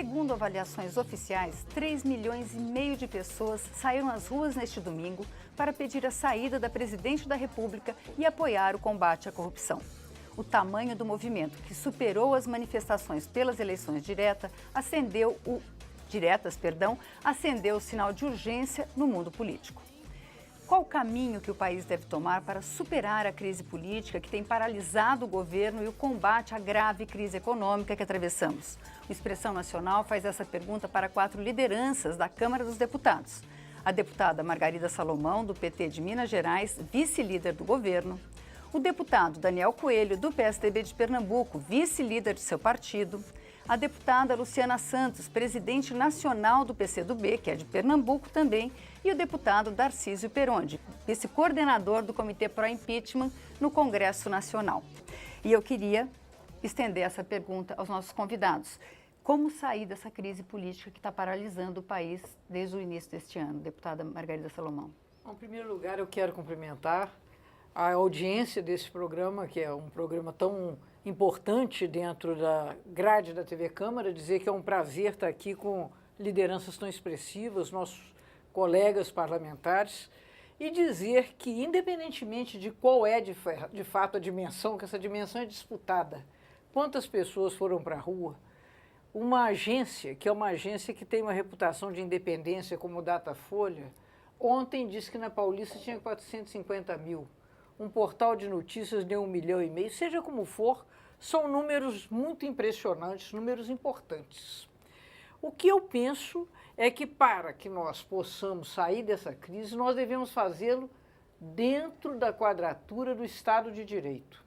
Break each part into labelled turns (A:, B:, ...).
A: Segundo avaliações oficiais, 3,5 milhões de pessoas saíram às ruas neste domingo para pedir a saída da presidente da República e apoiar o combate à corrupção. O tamanho do movimento, que superou as manifestações pelas eleições acendeu o sinal de urgência no mundo político. Qual o caminho que o país deve tomar para superar a crise política que tem paralisado o governo e o combate à grave crise econômica que atravessamos? O Expressão Nacional faz essa pergunta para 4 lideranças da Câmara dos Deputados. A deputada Margarida Salomão, do PT de Minas Gerais, vice-líder do governo. O deputado Daniel Coelho, do PSDB de Pernambuco, vice-líder de seu partido. A deputada Luciana Santos, presidente nacional do PCdoB, que é de Pernambuco também, e o deputado Darcísio Perondi, vice-coordenador do Comitê Pró-Impeachment no Congresso Nacional. E eu queria estender essa pergunta aos nossos convidados. Como sair dessa crise política que está paralisando o país desde o início deste ano? Deputada Margarida Salomão.
B: Em primeiro lugar, eu quero cumprimentar a audiência desse programa, que é um programa tão importante dentro da grade da TV Câmara, dizer que é um prazer estar aqui com lideranças tão expressivas, nossos colegas parlamentares, e dizer que, independentemente de qual é de fato a dimensão, que essa dimensão é disputada, quantas pessoas foram para a rua, uma agência, que é uma agência que tem uma reputação de independência como o Datafolha, ontem disse que na Paulista tinha 450 mil. Um portal de notícias deu 1,5 milhão. Seja como for, são números muito impressionantes, números importantes. O que eu penso é que para que nós possamos sair dessa crise, nós devemos fazê-lo dentro da quadratura do Estado de Direito,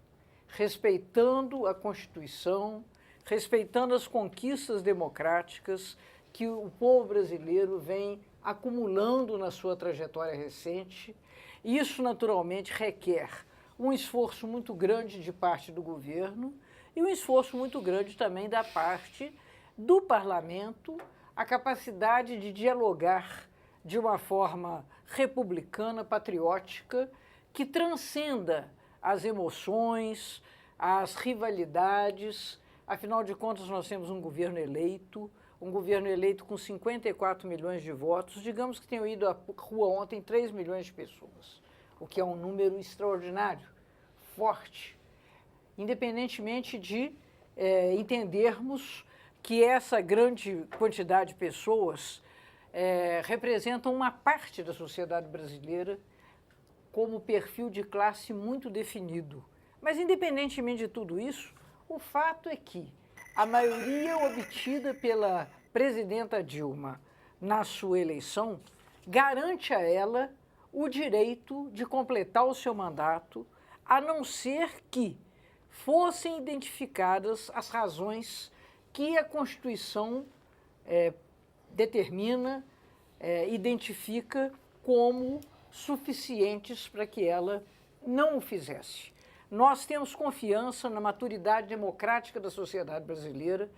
B: respeitando a Constituição, respeitando as conquistas democráticas que o povo brasileiro vem acumulando na sua trajetória recente. Isso, naturalmente, requer um esforço muito grande de parte do governo e um esforço muito grande também da parte do parlamento, a capacidade de dialogar de uma forma republicana, patriótica, que transcenda as emoções, as rivalidades. Afinal de contas, nós temos um governo eleito com 54 milhões de votos. Digamos que tenham ido à rua ontem 3 milhões de pessoas, o que é um número extraordinário, forte, independentemente de entendermos que essa grande quantidade de pessoas representam uma parte da sociedade brasileira como perfil de classe muito definido. Mas, independentemente de tudo isso, o fato é que a maioria obtida pela presidenta Dilma na sua eleição garante a ela o direito de completar o seu mandato, a não ser que fossem identificadas as razões que a Constituição determina, identifica como suficientes para que ela não o fizesse. Nós temos confiança na maturidade democrática da sociedade brasileira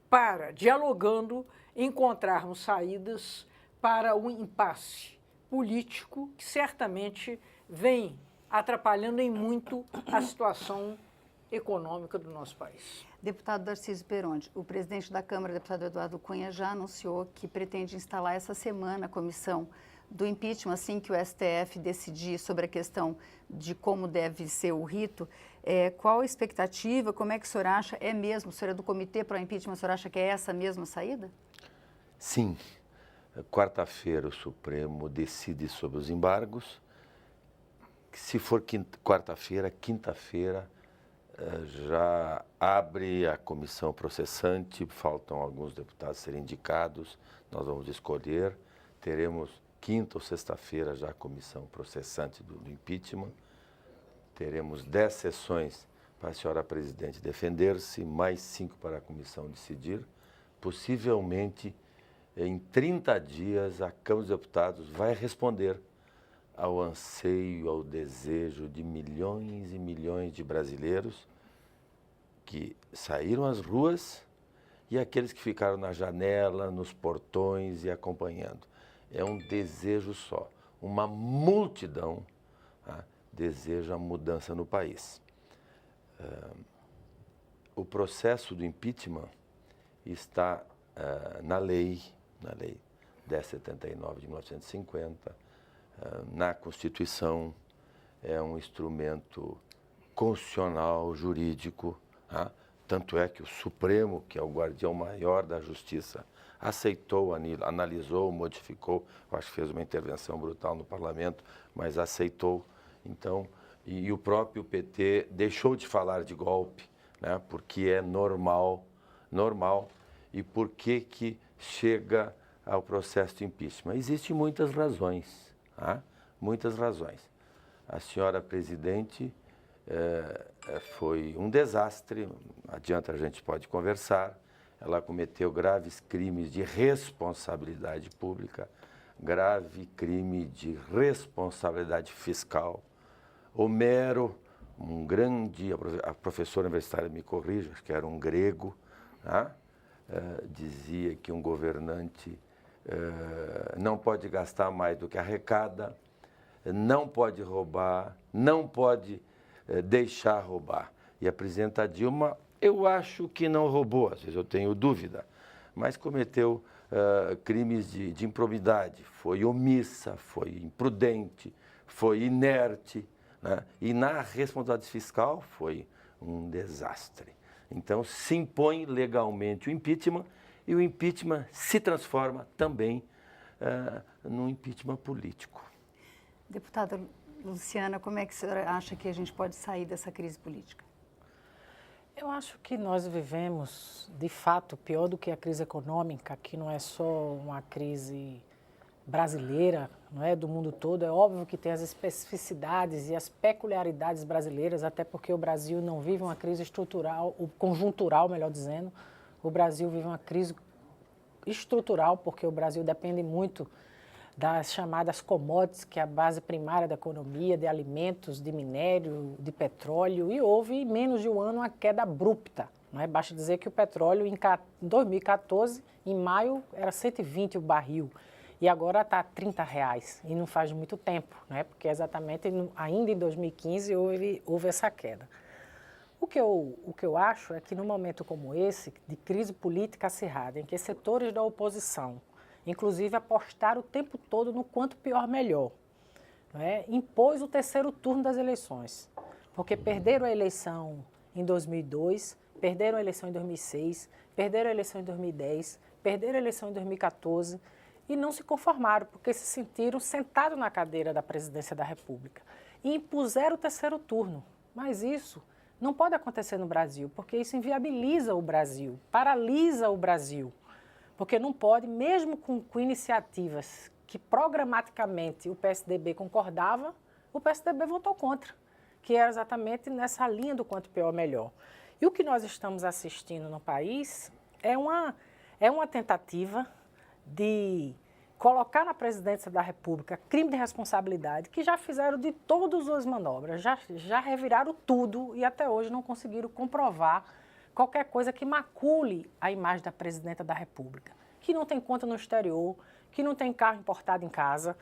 B: para, dialogando, encontrarmos saídas para o impasse político que certamente vem atrapalhando em muito a situação econômica do nosso país.
A: Deputado Darcísio Perondi, o presidente da Câmara, deputado Eduardo Cunha, já anunciou que pretende instalar essa semana a comissão do impeachment, assim que o STF decidir sobre a questão de como deve ser o rito. Qual a expectativa? Como é que o senhor acha? É mesmo? O senhor é do Comitê Pró-Impeachment, o senhor acha que é essa mesma saída?
C: Sim. Quarta-feira o Supremo decide sobre os embargos. Se for quarta-feira, quinta-feira, já abre a comissão processante, faltam alguns deputados serem indicados, nós vamos escolher, teremos quinta ou sexta-feira já a comissão processante do impeachment, teremos 10 sessões para a senhora presidente defender-se, mais 5 para a comissão decidir. Possivelmente, em 30 dias, a Câmara dos Deputados vai responder ao anseio, ao desejo de milhões e milhões de brasileiros que saíram às ruas e aqueles que ficaram na janela, nos portões e acompanhando. É um desejo só. Uma multidão deseja a mudança no país. O processo do impeachment está na lei 1079 de 1950, na Constituição, é um instrumento constitucional, jurídico, tá? Tanto é que o Supremo, que é o guardião maior da justiça, aceitou, analisou, modificou, eu acho que fez uma intervenção brutal no parlamento, mas aceitou. Então, e o próprio PT deixou de falar de golpe, né, porque é normal, e por que chega ao processo de impeachment? Existem muitas razões, tá? Muitas razões. A senhora presidente foi um desastre, adianta a gente pode conversar, ela cometeu graves crimes de responsabilidade pública, grave crime de responsabilidade fiscal. Homero, a professora universitária me corrija, acho que era um grego, né? Dizia que um governante não pode gastar mais do que arrecada, não pode roubar, não pode deixar roubar. E a presidenta Dilma, eu acho que não roubou, às vezes eu tenho dúvida, mas cometeu crimes de improbidade, foi omissa, foi imprudente, foi inerte, né? E na responsabilidade fiscal foi um desastre. Então se impõe legalmente o impeachment e o impeachment se transforma também num impeachment político.
A: Deputada Luciana, como é que a senhora acha que a gente pode sair dessa crise política?
D: Eu acho que nós vivemos, de fato, pior do que a crise econômica, que não é só uma crise brasileira, não é do mundo todo. É óbvio que tem as especificidades e as peculiaridades brasileiras, até porque o Brasil não vive uma crise estrutural, conjuntural, melhor dizendo. O Brasil vive uma crise estrutural, porque o Brasil depende muito das chamadas commodities, que é a base primária da economia, de alimentos, de minério, de petróleo, e houve, em menos de um ano, uma queda abrupta. Não é? Basta dizer que o petróleo, em 2014, em maio, era 120 o barril, e agora está a R$30, e não faz muito tempo, né? Porque exatamente ainda em 2015 houve essa queda. O que eu acho é que num momento como esse, de crise política acirrada, em que setores da oposição, inclusive apostaram o tempo todo no quanto pior melhor, não é? Impôs o terceiro turno das eleições, porque perderam a eleição em 2002, perderam a eleição em 2006, perderam a eleição em 2010, perderam a eleição em 2014 e não se conformaram, porque se sentiram sentados na cadeira da presidência da República e impuseram o terceiro turno. Mas isso não pode acontecer no Brasil, porque isso inviabiliza o Brasil, paralisa o Brasil. Porque não pode, mesmo com iniciativas que programaticamente o PSDB concordava, o PSDB votou contra, que era exatamente nessa linha do quanto pior melhor. E o que nós estamos assistindo no país é uma tentativa de colocar na presidência da República crime de responsabilidade, que já fizeram de todas as manobras, já reviraram tudo e até hoje não conseguiram comprovar qualquer coisa que macule a imagem da presidenta da República, que não tem conta no exterior, que não tem carro importado em casa,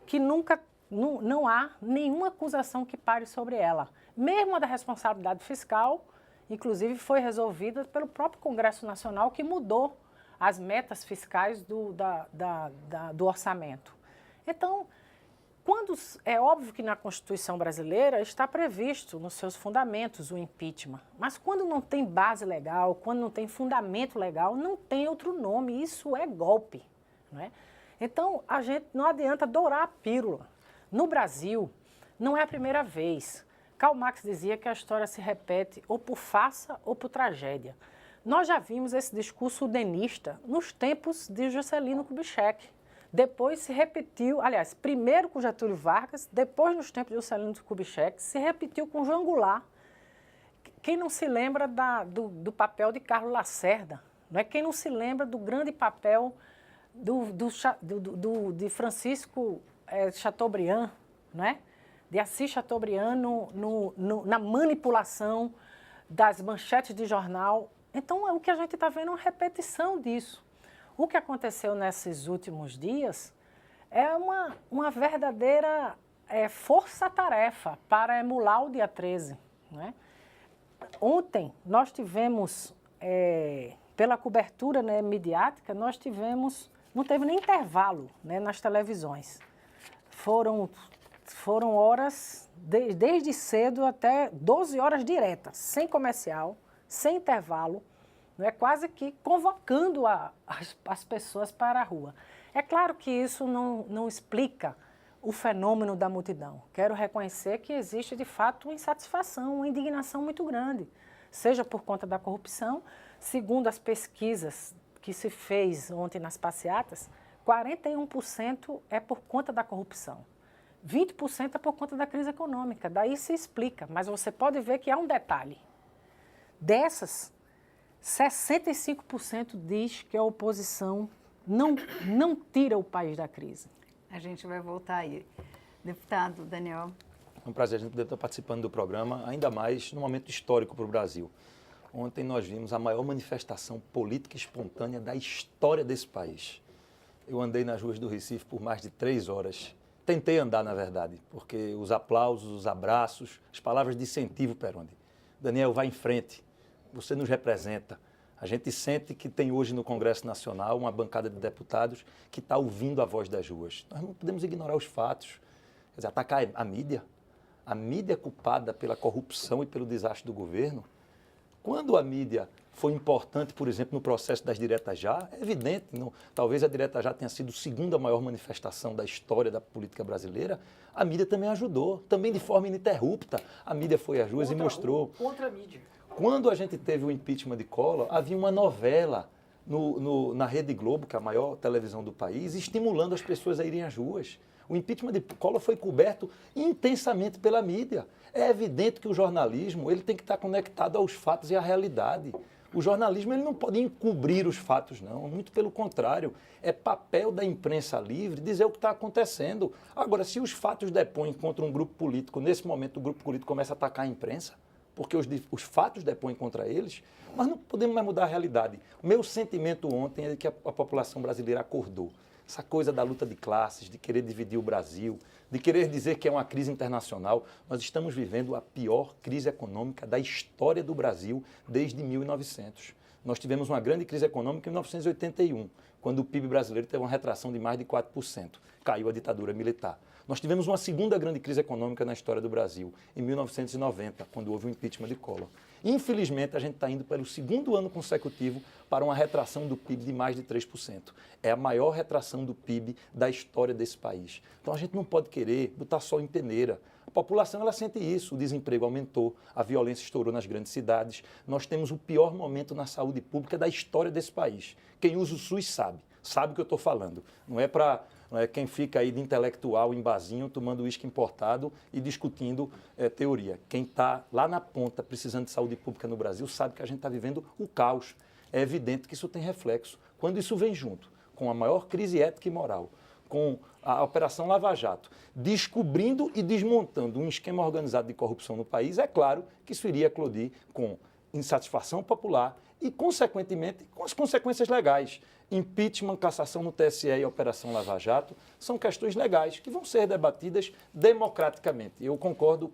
D: que não há nenhuma acusação que pare sobre ela. Mesmo a da responsabilidade fiscal, inclusive foi resolvida pelo próprio Congresso Nacional, que mudou as metas fiscais do orçamento. Então, é óbvio que na Constituição brasileira está previsto nos seus fundamentos o impeachment, mas quando não tem base legal, quando não tem fundamento legal, não tem outro nome, isso é golpe, não é? Então, a gente não adianta dourar a pílula. No Brasil, não é a primeira vez. Karl Marx dizia que a história se repete ou por farsa ou por tragédia. Nós já vimos esse discurso udenista nos tempos de Juscelino Kubitschek. Depois se repetiu, aliás, primeiro com Getúlio Vargas, depois nos tempos de Juscelino Kubitschek, se repetiu com João Goulart. Quem não se lembra do papel de Carlos Lacerda? Não é? Quem não se lembra do grande papel de Francisco Chateaubriand, não é? De Assis Chateaubriand na manipulação das manchetes de jornal. Então, o que a gente está vendo é uma repetição disso. O que aconteceu nesses últimos dias é uma verdadeira força-tarefa para emular o dia 13. Não é? Ontem, nós tivemos pela cobertura, né, midiática, nós não teve nem intervalo, né, nas televisões. Foram horas, desde cedo até 12 horas diretas, sem comercial, sem intervalo, né, quase que convocando as pessoas para a rua. É claro que isso não explica o fenômeno da multidão. Quero reconhecer que existe, de fato, uma insatisfação, uma indignação muito grande, seja por conta da corrupção. Segundo as pesquisas que se fez ontem nas passeatas, 41% é por conta da corrupção. 20% é por conta da crise econômica. Daí se explica, mas você pode ver que há um detalhe. Dessas, 65% diz que a oposição não tira o país da crise.
A: A gente vai voltar aí. Deputado Daniel.
E: É um prazer a gente poder estar participando do programa, ainda mais num momento histórico para o Brasil. Ontem nós vimos a maior manifestação política espontânea da história desse país. Eu andei nas ruas do Recife por mais de 3 horas. Tentei andar, na verdade, porque os aplausos, os abraços, as palavras de incentivo, Peronde. Daniel, vai em frente, você nos representa. A gente sente que tem hoje no Congresso Nacional uma bancada de deputados que está ouvindo a voz das ruas. Nós não podemos ignorar os fatos. Quer dizer, atacar a mídia culpada pela corrupção e pelo desastre do governo. Quando a mídia foi importante, por exemplo, no processo das diretas já, é evidente, talvez a direta já tenha sido a segunda maior manifestação da história da política brasileira, a mídia também ajudou, também de forma ininterrupta. A mídia foi às ruas e mostrou.
B: Contra a mídia.
E: Quando a gente teve o impeachment de Collor, havia uma novela na Rede Globo, que é a maior televisão do país, estimulando as pessoas a irem às ruas. O impeachment de Collor foi coberto intensamente pela mídia. É evidente que o jornalismo ele tem que estar conectado aos fatos e à realidade. O jornalismo ele não pode encobrir os fatos, não. Muito pelo contrário. É papel da imprensa livre dizer o que está acontecendo. Agora, se os fatos depõem contra um grupo político, nesse momento o grupo político começa a atacar a imprensa, porque os fatos depõem contra eles, mas não podemos mais mudar a realidade. O meu sentimento ontem é que a população brasileira acordou. Essa coisa da luta de classes, de querer dividir o Brasil, de querer dizer que é uma crise internacional. Nós estamos vivendo a pior crise econômica da história do Brasil desde 1900. Nós tivemos uma grande crise econômica em 1981, quando o PIB brasileiro teve uma retração de mais de 4%. Caiu a ditadura militar. Nós tivemos uma segunda grande crise econômica na história do Brasil, em 1990, quando houve o impeachment de Collor. Infelizmente, a gente está indo pelo segundo ano consecutivo para uma retração do PIB de mais de 3%. É a maior retração do PIB da história desse país. Então, a gente não pode querer botar sol em peneira. A população ela sente isso, o desemprego aumentou, a violência estourou nas grandes cidades. Nós temos o pior momento na saúde pública da história desse país. Quem usa o SUS sabe o que eu estou falando. Não é quem fica aí de intelectual em barzinho, tomando uísque importado e discutindo teoria. Quem está lá na ponta precisando de saúde pública no Brasil sabe que a gente está vivendo o caos. É evidente que isso tem reflexo. Quando isso vem junto com a maior crise ética e moral, com a Operação Lava Jato, descobrindo e desmontando um esquema organizado de corrupção no país, é claro que isso iria eclodir com insatisfação popular e, consequentemente, com as consequências legais. Impeachment, cassação no TSE e Operação Lava Jato são questões legais que vão ser debatidas democraticamente. Eu concordo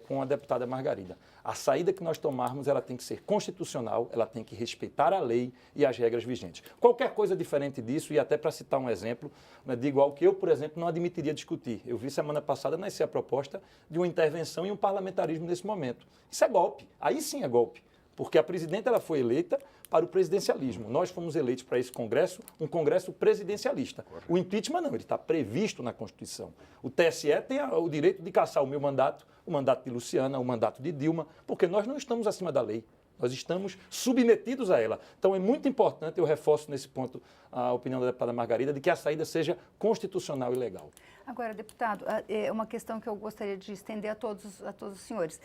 E: com a deputada Margarida. A saída que nós tomarmos, ela tem que ser constitucional, ela tem que respeitar a lei e as regras vigentes. Qualquer coisa diferente disso, e até para citar um exemplo, de igual que eu, por exemplo, não admitiria discutir. Eu vi semana passada nascer a proposta de uma intervenção e um parlamentarismo nesse momento. Isso é golpe. Aí sim é golpe. Porque a presidenta ela foi eleita para o presidencialismo. Nós fomos eleitos para esse Congresso, um Congresso presidencialista. O impeachment não, ele está previsto na Constituição. O TSE tem o direito de cassar o meu mandato, o mandato de Luciana, o mandato de Dilma, porque nós não estamos acima da lei. Nós estamos submetidos a ela. Então é muito importante, eu reforço nesse ponto a opinião da deputada Margarida, de que a saída seja constitucional e legal.
A: Agora, deputado, é uma questão que eu gostaria de estender a todos os senhores.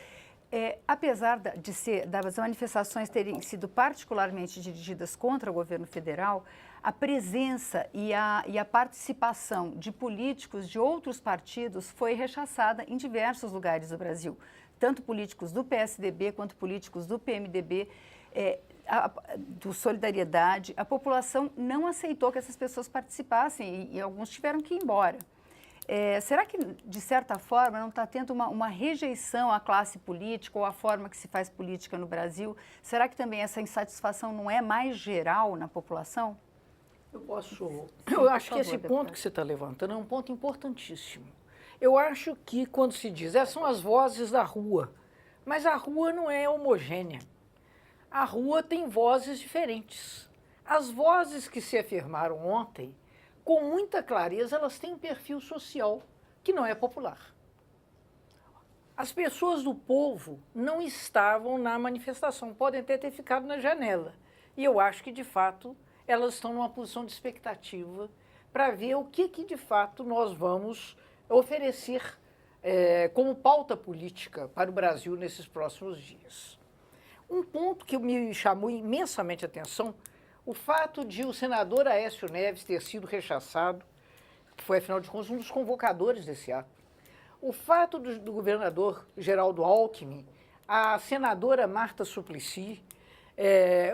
A: Apesar das manifestações terem sido particularmente dirigidas contra o governo federal, a presença e a participação de políticos de outros partidos foi rechaçada em diversos lugares do Brasil. Tanto políticos do PSDB quanto políticos do PMDB, do Solidariedade. A população não aceitou que essas pessoas participassem e alguns tiveram que ir embora. Será que, de certa forma, não está tendo uma rejeição à classe política ou à forma que se faz política no Brasil? Será que também essa insatisfação não é mais geral na população?
B: Eu acho que esse ponto que você está levantando é um ponto importantíssimo. Eu acho que quando se diz, essas são as vozes da rua, mas a rua não é homogênea. A rua tem vozes diferentes. As vozes que se afirmaram ontem, com muita clareza, elas têm um perfil social que não é popular. As pessoas do povo não estavam na manifestação, podem até ter ficado na janela. E eu acho que, de fato, elas estão numa posição de expectativa para ver o que de fato nós vamos oferecer como pauta política para o Brasil nesses próximos dias. Um ponto que me chamou imensamente a atenção, o fato de o senador Aécio Neves ter sido rechaçado, que foi, afinal de contas, um dos convocadores desse ato. O fato do governador Geraldo Alckmin, a senadora Marta Suplicy,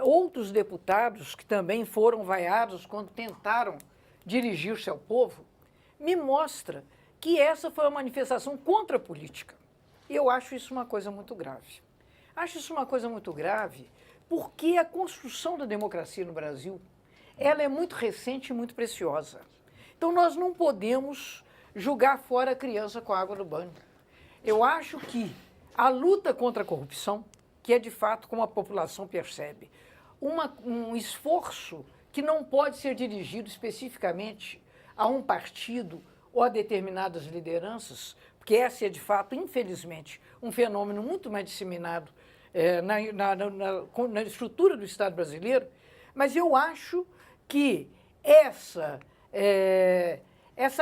B: outros deputados que também foram vaiados quando tentaram dirigir-se ao povo, me mostra que essa foi uma manifestação contra a política. E eu acho isso uma coisa muito grave. Acho isso uma coisa muito grave porque a construção da democracia no Brasil, ela é muito recente e muito preciosa. Então nós não podemos jogar fora a criança com a água do banho. Eu acho que a luta contra a corrupção, que é de fato como a população percebe, um esforço que não pode ser dirigido especificamente a um partido ou a determinadas lideranças, porque essa é de fato, infelizmente, um fenômeno muito mais disseminado na estrutura do Estado brasileiro, mas eu acho que essa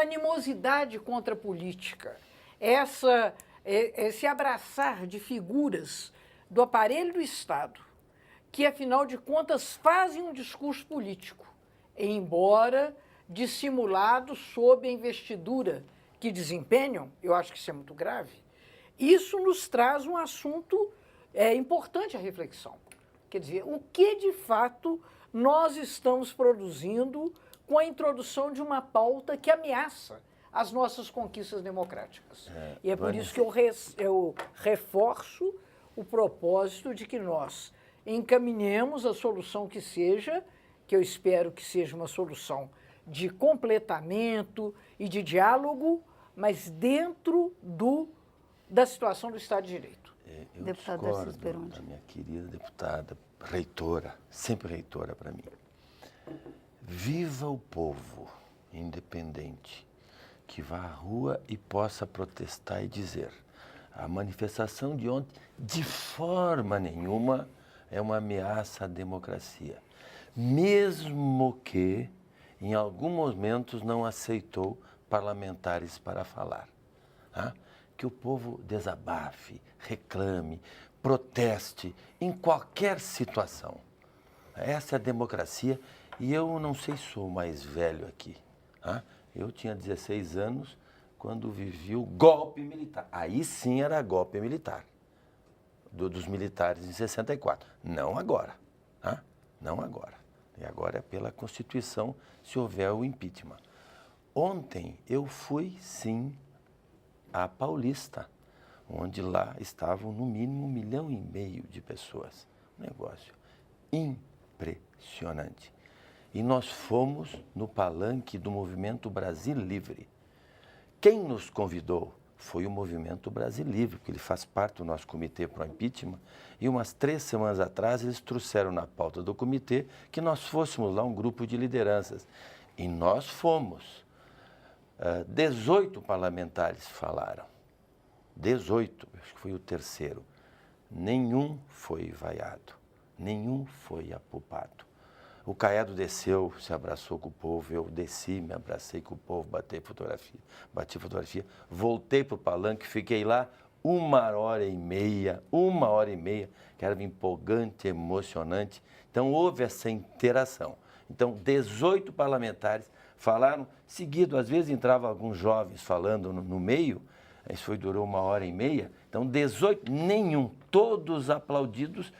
B: animosidade contra a política, esse abraçar de figuras do aparelho do Estado, que, afinal de contas, fazem um discurso político, embora dissimulado sob a investidura que desempenham, eu acho que isso é muito grave, isso nos traz um assunto importante à reflexão. Quer dizer, o que de fato nós estamos produzindo com a introdução de uma pauta que ameaça as nossas conquistas democráticas. E é por isso que eu reforço o propósito de que nós encaminhemos a solução que seja, que eu espero que seja uma solução de completamento e de diálogo, mas dentro da situação do Estado de Direito.
C: Eu
A: Deputado
C: discordo
A: Darcy Speronde.
C: da minha querida deputada, reitora, sempre reitora para mim. Viva o povo independente que vá à rua e possa protestar e dizer: a manifestação de ontem, de forma nenhuma, é uma ameaça à democracia. Mesmo que, em alguns momentos, não aceitou parlamentares para falar. Que o povo desabafe, reclame, proteste em qualquer situação. Essa é a democracia e eu não sei se sou o mais velho aqui. Eu tinha 16 anos quando vivi o golpe militar. Aí sim era golpe militar, dos militares em 64. Não agora. Não agora. E agora é pela Constituição, se houver o impeachment. Ontem eu fui, sim, à Paulista, onde lá estavam no mínimo 1,5 milhão de pessoas. Um negócio impressionante. E nós fomos no palanque do Movimento Brasil Livre. Quem nos convidou foi o Movimento Brasil Livre, porque ele faz parte do nosso comitê pro impeachment, e umas 3 semanas atrás eles trouxeram na pauta do comitê que nós fôssemos lá um grupo de lideranças. E nós fomos. 18 parlamentares falaram. 18, acho que foi o terceiro. Nenhum foi vaiado, nenhum foi apupado. O Caiado desceu, se abraçou com o povo, eu desci, me abracei com o povo, bati fotografia, voltei para o palanque, fiquei lá 1h30, que era empolgante, emocionante. Então houve essa interação. Então 18 parlamentares falaram, seguido, às vezes entravam alguns jovens falando no meio, isso durou 1h30, então 18, nenhum, todos aplaudidos,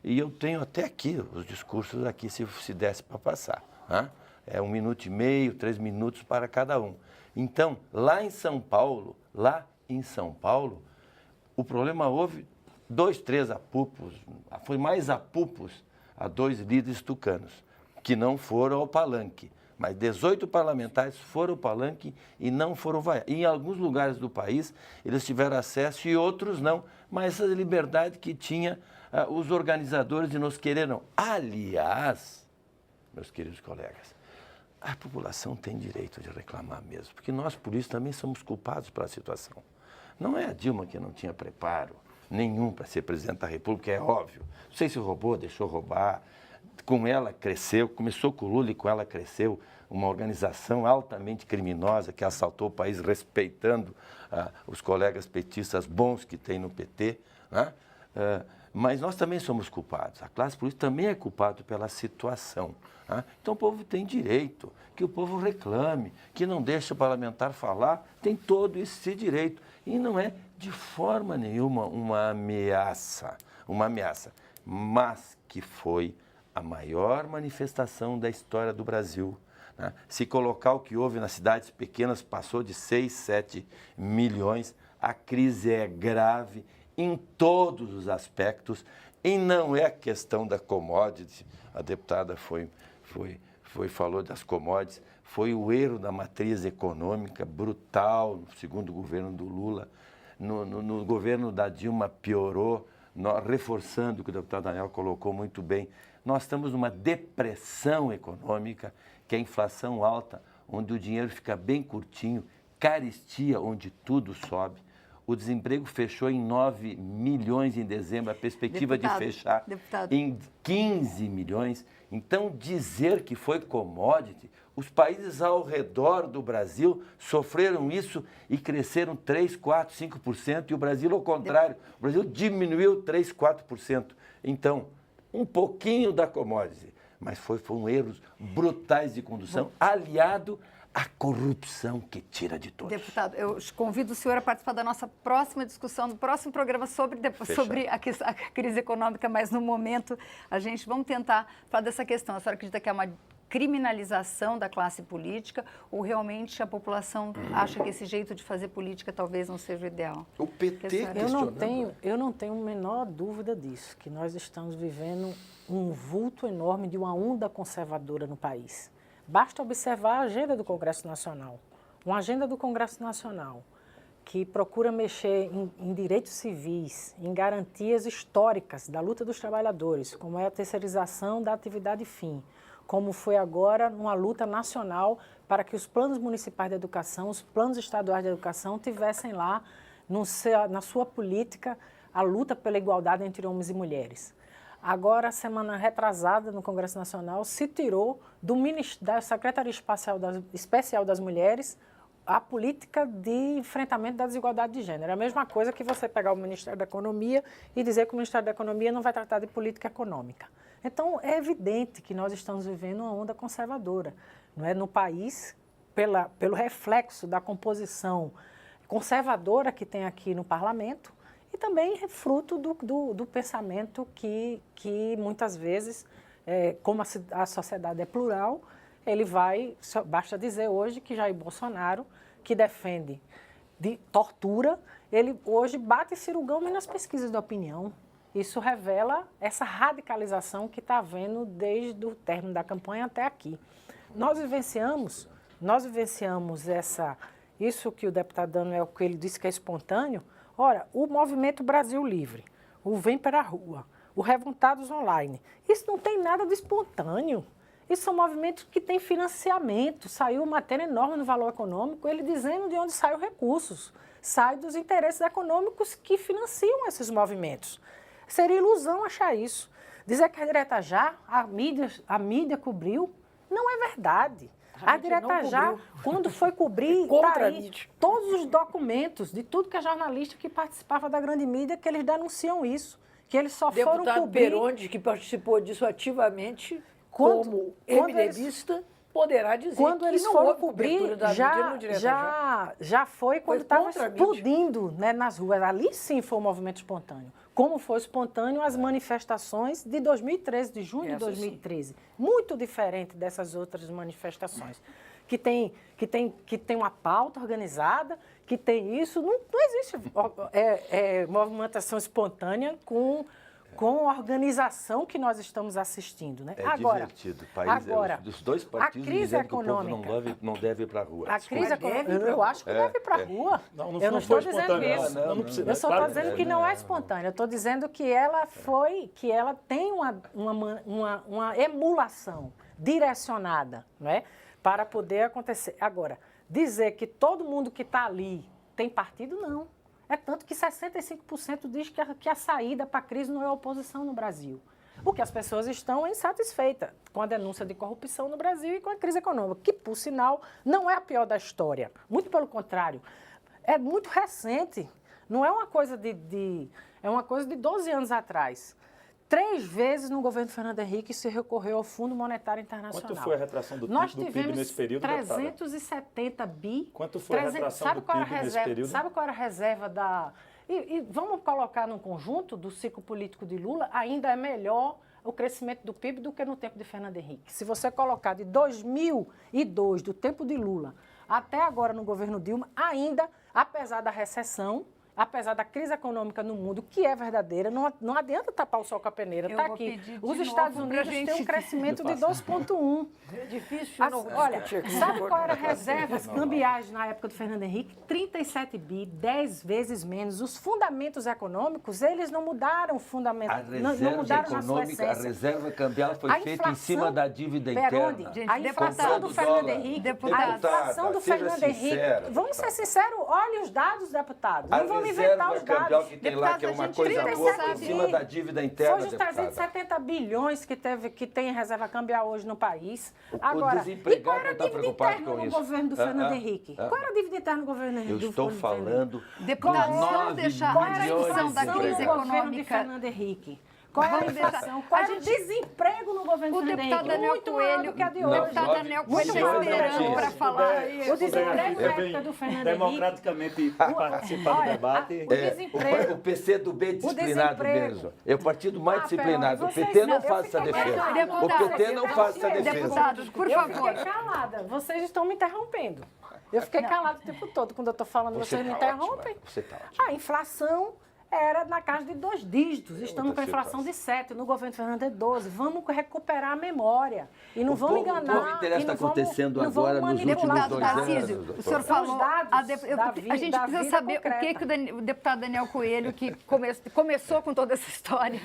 C: e eu tenho até aqui os discursos aqui, se desse para passar. É 1 minuto e meio, 3 minutos para cada um. Então, lá em São Paulo, o problema houve 2, 3 apupos, foi mais apupos a 2 líderes tucanos, que não foram ao palanque. Mas 18 parlamentares foram ao palanque e não foram vaiar. Em alguns lugares do país, eles tiveram acesso e outros não. Mas essa liberdade que tinha os organizadores e nos quereram. Aliás, meus queridos colegas, a população tem direito de reclamar mesmo, porque nós, por isso, também somos culpados pela situação. Não é a Dilma que não tinha preparo nenhum para ser presidente da República, é óbvio. Não sei se roubou, deixou roubar. Com ela cresceu, começou com o Lula e com ela cresceu uma organização altamente criminosa que assaltou o país respeitando os colegas petistas bons que tem no PT, né? Mas nós também somos culpados, a classe política também é culpada pela situação. Né? Então o povo tem direito, que o povo reclame, que não deixa o parlamentar falar, tem todo esse direito. E não é de forma nenhuma uma ameaça, mas que foi a maior manifestação da história do Brasil. Né? Se colocar o que houve nas cidades pequenas, passou de 6, 7 milhões, a crise é grave em todos os aspectos e não é a questão da commodity. A deputada falou das commodities, foi o erro da matriz econômica brutal no segundo governo do Lula. No governo da Dilma piorou, reforçando o que o deputado Daniel colocou muito bem. Nós estamos numa depressão econômica, que é a inflação alta, onde o dinheiro fica bem curtinho, carestia, onde tudo sobe. O desemprego fechou em 9 milhões em dezembro, a perspectiva de fechar em 15 milhões. Então, dizer que foi commodity, os países ao redor do Brasil sofreram isso e cresceram 3, 4, 5%, e o Brasil, ao contrário, o Brasil diminuiu 3, 4%. Então, um pouquinho da commodity, mas foram erros brutais de condução, aliado à corrupção que tira de todos.
A: Deputado, eu convido o senhor a participar da nossa próxima discussão, do próximo programa sobre a crise econômica, mas no momento vamos tentar falar dessa questão. A senhora acredita que é uma criminalização da classe política ou realmente a população acha que esse jeito de fazer política talvez não seja o ideal?
E: O PT
D: eu não tenho a menor dúvida disso, que nós estamos vivendo um vulto enorme de uma onda conservadora no país. Basta observar a agenda do Congresso Nacional. Uma agenda do Congresso Nacional que procura mexer em direitos civis, em garantias históricas da luta dos trabalhadores, como é a terceirização da atividade fim, como foi agora numa luta nacional para que os planos municipais de educação, os planos estaduais de educação tivessem lá, na sua política, a luta pela igualdade entre homens e mulheres. Agora, semana retrasada, no Congresso Nacional, se tirou da Secretaria Especial das Mulheres a política de enfrentamento da desigualdade de gênero. É a mesma coisa que você pegar o Ministério da Economia e dizer que o Ministério da Economia não vai tratar de política econômica. Então, é evidente que nós estamos vivendo uma onda conservadora, não é? No país, pelo reflexo da composição conservadora que tem aqui no Parlamento, e também é fruto do pensamento que muitas vezes, como a sociedade é plural, basta dizer hoje que Jair Bolsonaro, que defende de tortura, ele hoje bate Ciro Gomes nas pesquisas de opinião. Isso revela essa radicalização que está havendo desde o término da campanha até aqui. Nós vivenciamos isso que o deputado Daniel Coelho disse que é espontâneo. Ora, o Movimento Brasil Livre, o Vem para a Rua, o Revoltados Online, isso não tem nada de espontâneo. Isso são movimentos que têm financiamento. Saiu uma matéria enorme no Valor Econômico, ele dizendo de onde saem os recursos. Sai dos interesses econômicos que financiam esses movimentos. Seria ilusão achar isso. Dizer que a Direta Já, a mídia cobriu, não é verdade. A Direta Já, quando foi cobrir, todos os documentos de tudo que é jornalista que participava da grande mídia, que eles denunciam isso, que eles só foram cobrir...
B: Deputado Peronde, que participou disso ativamente, como MDBista, poderá dizer
D: quando
B: que
D: eles
B: não
D: foram
B: houve
D: cobrir,
B: da mídia no Direta
D: já foi quando estava explodindo, né, nas ruas. Ali sim foi um movimento espontâneo. como foi espontâneo as manifestações de 2013, de junho de 2013. Muito diferente dessas outras manifestações. Que tem uma pauta organizada, que tem isso. Não existe movimentação espontânea com a organização que nós estamos assistindo. Né?
C: Agora, divertido. O país dos dois partidos dizendo que o povo não deve ir para a rua.
D: A crise econômica, eu acho que deve ir para a rua. Eu não estou dizendo isso. Eu só estou dizendo que não é espontânea. Eu estou dizendo que ela tem uma emulação direcionada, não é? Para poder acontecer. Agora, dizer que todo mundo que está ali tem partido, não. É tanto que 65% diz que a saída para a crise não é a oposição no Brasil. Porque as pessoas estão insatisfeitas com a denúncia de corrupção no Brasil e com a crise econômica, que, por sinal, não é a pior da história. Muito pelo contrário. É muito recente. Não é uma coisa é uma coisa de 12 anos atrás. 3 vezes no governo Fernando Henrique se recorreu ao Fundo Monetário Internacional.
E: Quanto foi a retração do PIB nesse período?
D: Nós tivemos 370 bi.
E: Quanto foi a retração do PIB nesse período?
D: Sabe qual era a reserva da... E vamos colocar num conjunto do ciclo político de Lula, ainda é melhor o crescimento do PIB do que no tempo de Fernando Henrique. Se você colocar de 2002, do tempo de Lula, até agora no governo Dilma, ainda, apesar da recessão, apesar da crise econômica no mundo, que é verdadeira, não adianta tapar o sol com a peneira. Está aqui. Os Estados Unidos têm um crescimento de 2,1.
B: É difícil.
D: Olha, sabe qual era a reservas cambiais na época do Fernando Henrique? 37 bi, 10 vezes menos. Os fundamentos econômicos, eles não mudaram o fundamento. Não mudaram na sua essência.
C: A reserva cambial foi feita em cima da dívida interna.
D: A inflação do Fernando Henrique, a inflação do Fernando Henrique, vamos ser sinceros, olhem os dados, deputados. Não vamos inventar os dados.
C: Que tem lá, que é uma coisa boa, por cima da dívida interna,
D: foi os 370 bilhões que tem reserva cambial hoje no país. Agora, e qual era a dívida interna no governo do Fernando Henrique? Qual era a dívida interna no governo do Fernando Henrique?
C: Eu estou falando
A: Deputados, vamos deixar a discussão da crise
D: governo de
A: econômica.
D: Fernando Henrique. Qual era a inflação? Qual era o desemprego no governo Fernando Henrique?
A: O deputado Daniel Coelho,
D: o
A: deputado Daniel Coelho está esperando para falar.
D: O desemprego na época do Fernando Henrique.
F: Democraticamente participar do debate.
D: O desemprego.
C: O PCdoB disciplinado mesmo. É o partido mais disciplinado. O PT não faz essa defesa. O PT não faz essa defesa.
A: Deputados, por favor.
D: Eu fiquei calada. Vocês estão me interrompendo. Eu fiquei calada o tempo todo. Quando eu estou falando, vocês me interrompem.
C: Você está ótimo.
D: A inflação era na casa de 2 dígitos. Estamos com a inflação de 7. No governo Fernando é 12. Vamos recuperar a memória. E não vamos enganar.
C: O povo interessa está acontecendo agora nos últimos 2 anos.
A: Tarcísio, o senhor falou... A gente precisa saber o que o deputado Daniel Coelho, que começou com toda essa história.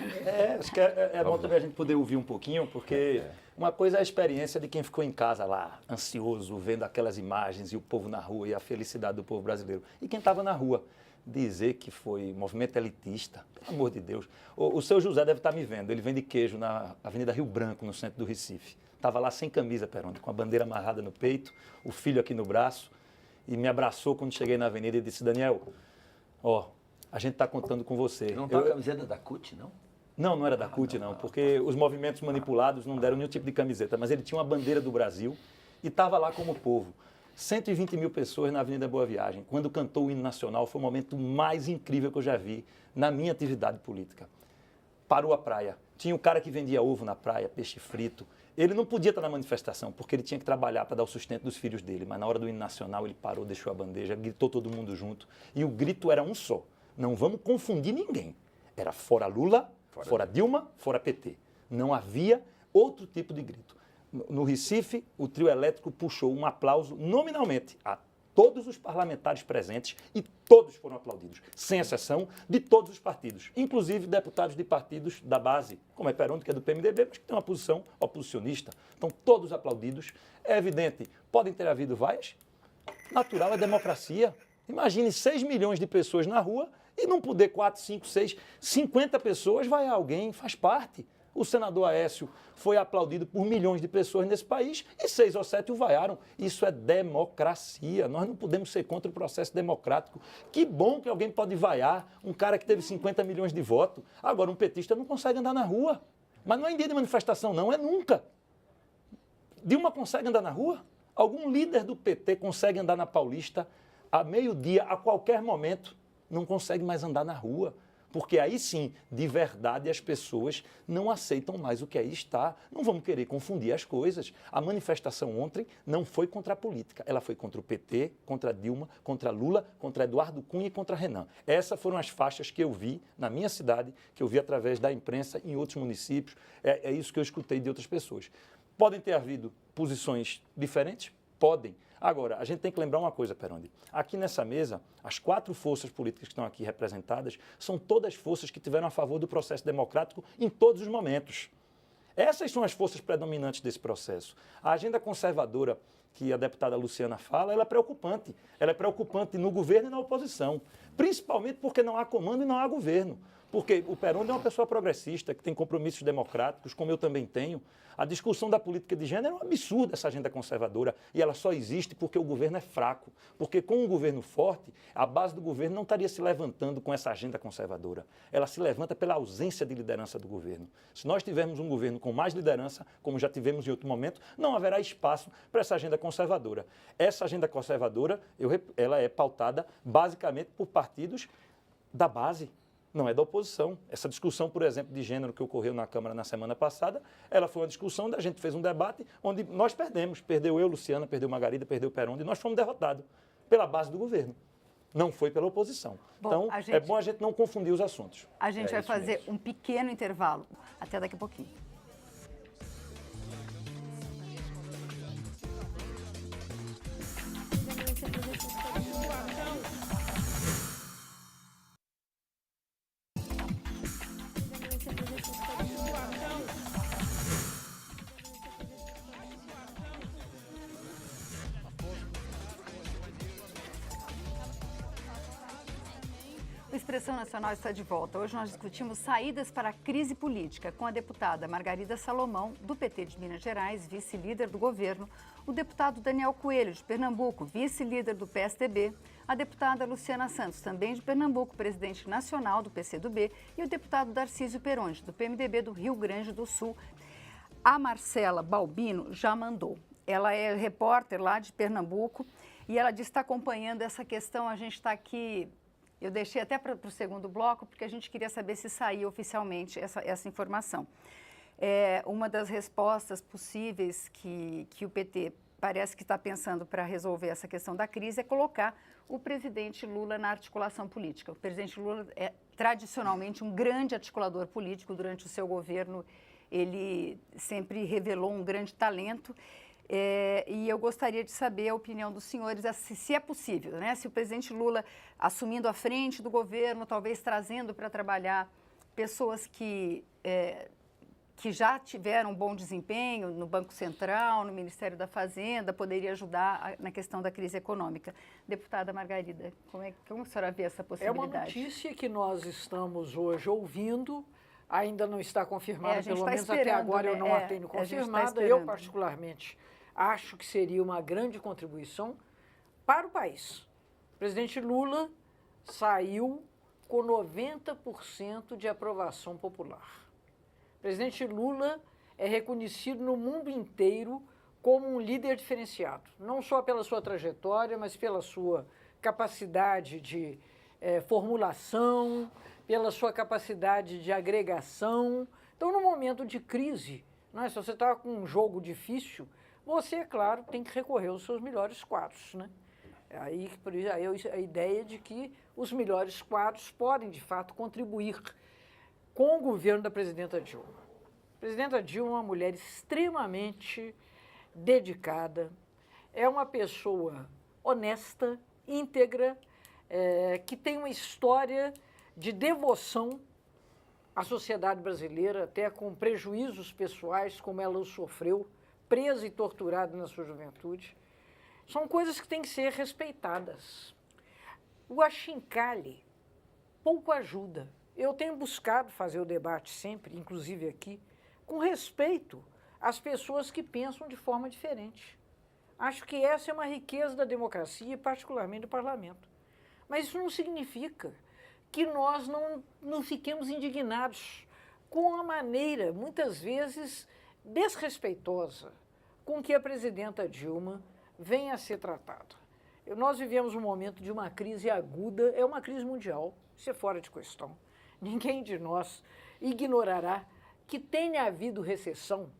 E: Acho que é bom também a gente poder ouvir um pouquinho, porque uma coisa é a experiência de quem ficou em casa lá, ansioso, vendo aquelas imagens e o povo na rua e a felicidade do povo brasileiro. E quem estava na rua. Dizer que foi movimento elitista, pelo amor de Deus. O seu José deve estar me vendo, ele vende queijo na Avenida Rio Branco, no centro do Recife. Estava lá sem camisa, Peroni, com a bandeira amarrada no peito, o filho aqui no braço, e me abraçou quando cheguei na avenida e disse, Daniel, a gente está contando com você.
C: Não está a camiseta da CUT, não?
E: Não era da CUT, não, porque os movimentos manipulados não deram nenhum tipo de camiseta, mas ele tinha uma bandeira do Brasil e estava lá como povo. 120 mil pessoas na Avenida Boa Viagem. Quando cantou o hino nacional, foi o momento mais incrível que eu já vi na minha atividade política. Parou a praia. Tinha um cara que vendia ovo na praia, peixe frito. Ele não podia estar na manifestação, porque ele tinha que trabalhar para dar o sustento dos filhos dele. Mas na hora do hino nacional, ele parou, deixou a bandeja, gritou todo mundo junto. E o grito era um só. Não vamos confundir ninguém. Era fora Lula, fora Dilma, fora PT. Não havia outro tipo de grito. No Recife, o trio elétrico puxou um aplauso nominalmente a todos os parlamentares presentes e todos foram aplaudidos, sem exceção, de todos os partidos, inclusive deputados de partidos da base, como é Peroni, que é do PMDB, mas que tem uma posição oposicionista. Então, todos aplaudidos. É evidente, podem ter havido vaias, natural é democracia. Imagine 6 milhões de pessoas na rua e não poder 4, 5, 6, 50 pessoas vai a alguém, faz parte. O senador Aécio foi aplaudido por milhões de pessoas nesse país e 6 ou 7 o vaiaram. Isso é democracia. Nós não podemos ser contra o processo democrático. Que bom que alguém pode vaiar um cara que teve 50 milhões de votos. Agora, um petista não consegue andar na rua. Mas não é em dia de manifestação, não. É nunca. Dilma consegue andar na rua? Algum líder do PT consegue andar na Paulista a meio-dia, a qualquer momento? Não consegue mais andar na rua. Porque aí sim, de verdade, as pessoas não aceitam mais o que aí está. Não vamos querer confundir as coisas. A manifestação ontem não foi contra a política. Ela foi contra o PT, contra Dilma, contra Lula, contra Eduardo Cunha e contra Renan. Essas foram as faixas que eu vi na minha cidade, que eu vi através da imprensa em outros municípios. É isso que eu escutei de outras pessoas. Podem ter havido posições diferentes? Podem. Agora, a gente tem que lembrar uma coisa, Perondi. Aqui nessa mesa, as 4 forças políticas que estão aqui representadas são todas forças que tiveram a favor do processo democrático em todos os momentos. Essas são as forças predominantes desse processo. A agenda conservadora que a deputada Luciana fala, ela é preocupante. Ela é preocupante no governo e na oposição. Principalmente porque não há comando e não há governo. Porque o Perondi é uma pessoa progressista, que tem compromissos democráticos, como eu também tenho. A discussão da política de gênero é um absurdo, essa agenda conservadora, e ela só existe porque o governo é fraco. Porque com um governo forte, a base do governo não estaria se levantando com essa agenda conservadora. Ela se levanta pela ausência de liderança do governo. Se nós tivermos um governo com mais liderança, como já tivemos em outro momento, não haverá espaço para essa agenda conservadora. Essa agenda conservadora, ela é pautada basicamente por partidos da base, não é da oposição. Essa discussão, por exemplo, de gênero que ocorreu na Câmara na semana passada, ela foi uma discussão, a gente fez um debate onde nós perdemos. Perdeu eu, Luciana, perdeu Margarida, perdeu Perondi, e nós fomos derrotados pela base do governo. Não foi pela oposição.
A: Bom,
E: então, é bom a gente não confundir os assuntos.
A: A gente vai fazer um pequeno intervalo. Até daqui a pouquinho. O Expressão Nacional está de volta. Hoje nós discutimos saídas para a crise política com a deputada Margarida Salomão, do PT de Minas Gerais, vice-líder do governo, o deputado Daniel Coelho, de Pernambuco, vice-líder do PSDB, a deputada Luciana Santos, também de Pernambuco, presidente nacional do PCdoB, e o deputado Darcísio Peronde, do PMDB do Rio Grande do Sul. A Marcela Balbino já mandou. Ela é repórter lá de Pernambuco e ela disse que está acompanhando essa questão. A gente está aqui... Eu deixei até para o segundo bloco, porque a gente queria saber se saía oficialmente essa informação. Uma das respostas possíveis que o PT parece que está pensando para resolver essa questão da crise é colocar o presidente Lula na articulação política. O presidente Lula é tradicionalmente um grande articulador político. Durante o seu governo, ele sempre revelou um grande talento. E eu gostaria de saber a opinião dos senhores, se é possível, né? Se o presidente Lula, assumindo a frente do governo, talvez trazendo para trabalhar pessoas que já tiveram um bom desempenho no Banco Central, no Ministério da Fazenda, poderia ajudar na questão da crise econômica. Deputada Margarida, como a senhora vê essa possibilidade?
B: É uma notícia que nós estamos hoje ouvindo, ainda não está confirmada, pelo menos até agora eu não a tenho confirmada. Eu, particularmente, acho que seria uma grande contribuição para o país. O presidente Lula saiu com 90% de aprovação popular. O presidente Lula é reconhecido no mundo inteiro como um líder diferenciado, não só pela sua trajetória, mas pela sua capacidade de formulação, pela sua capacidade de agregação. Então, no momento de crise, né, se você está com um jogo difícil, você, é claro, tem que recorrer aos seus melhores quadros, né? Aí a ideia de que os melhores quadros podem, de fato, contribuir com o governo da presidenta Dilma. A presidenta Dilma é uma mulher extremamente dedicada, é uma pessoa honesta, íntegra, que tem uma história de devoção à sociedade brasileira, até com prejuízos pessoais, como ela os sofreu, presa e torturada na sua juventude. São coisas que têm que ser respeitadas. O achincalhe pouco ajuda. Eu tenho buscado fazer o debate sempre, inclusive aqui, com respeito às pessoas que pensam de forma diferente. Acho que essa é uma riqueza da democracia, particularmente do parlamento. Mas isso não significa que nós não fiquemos indignados com a maneira, muitas vezes, desrespeitosa com que a presidenta Dilma vem a ser tratada. Nós vivemos um momento de uma crise aguda, é uma crise mundial, isso é fora de questão. ninguém de nós ignorará que tenha havido recessão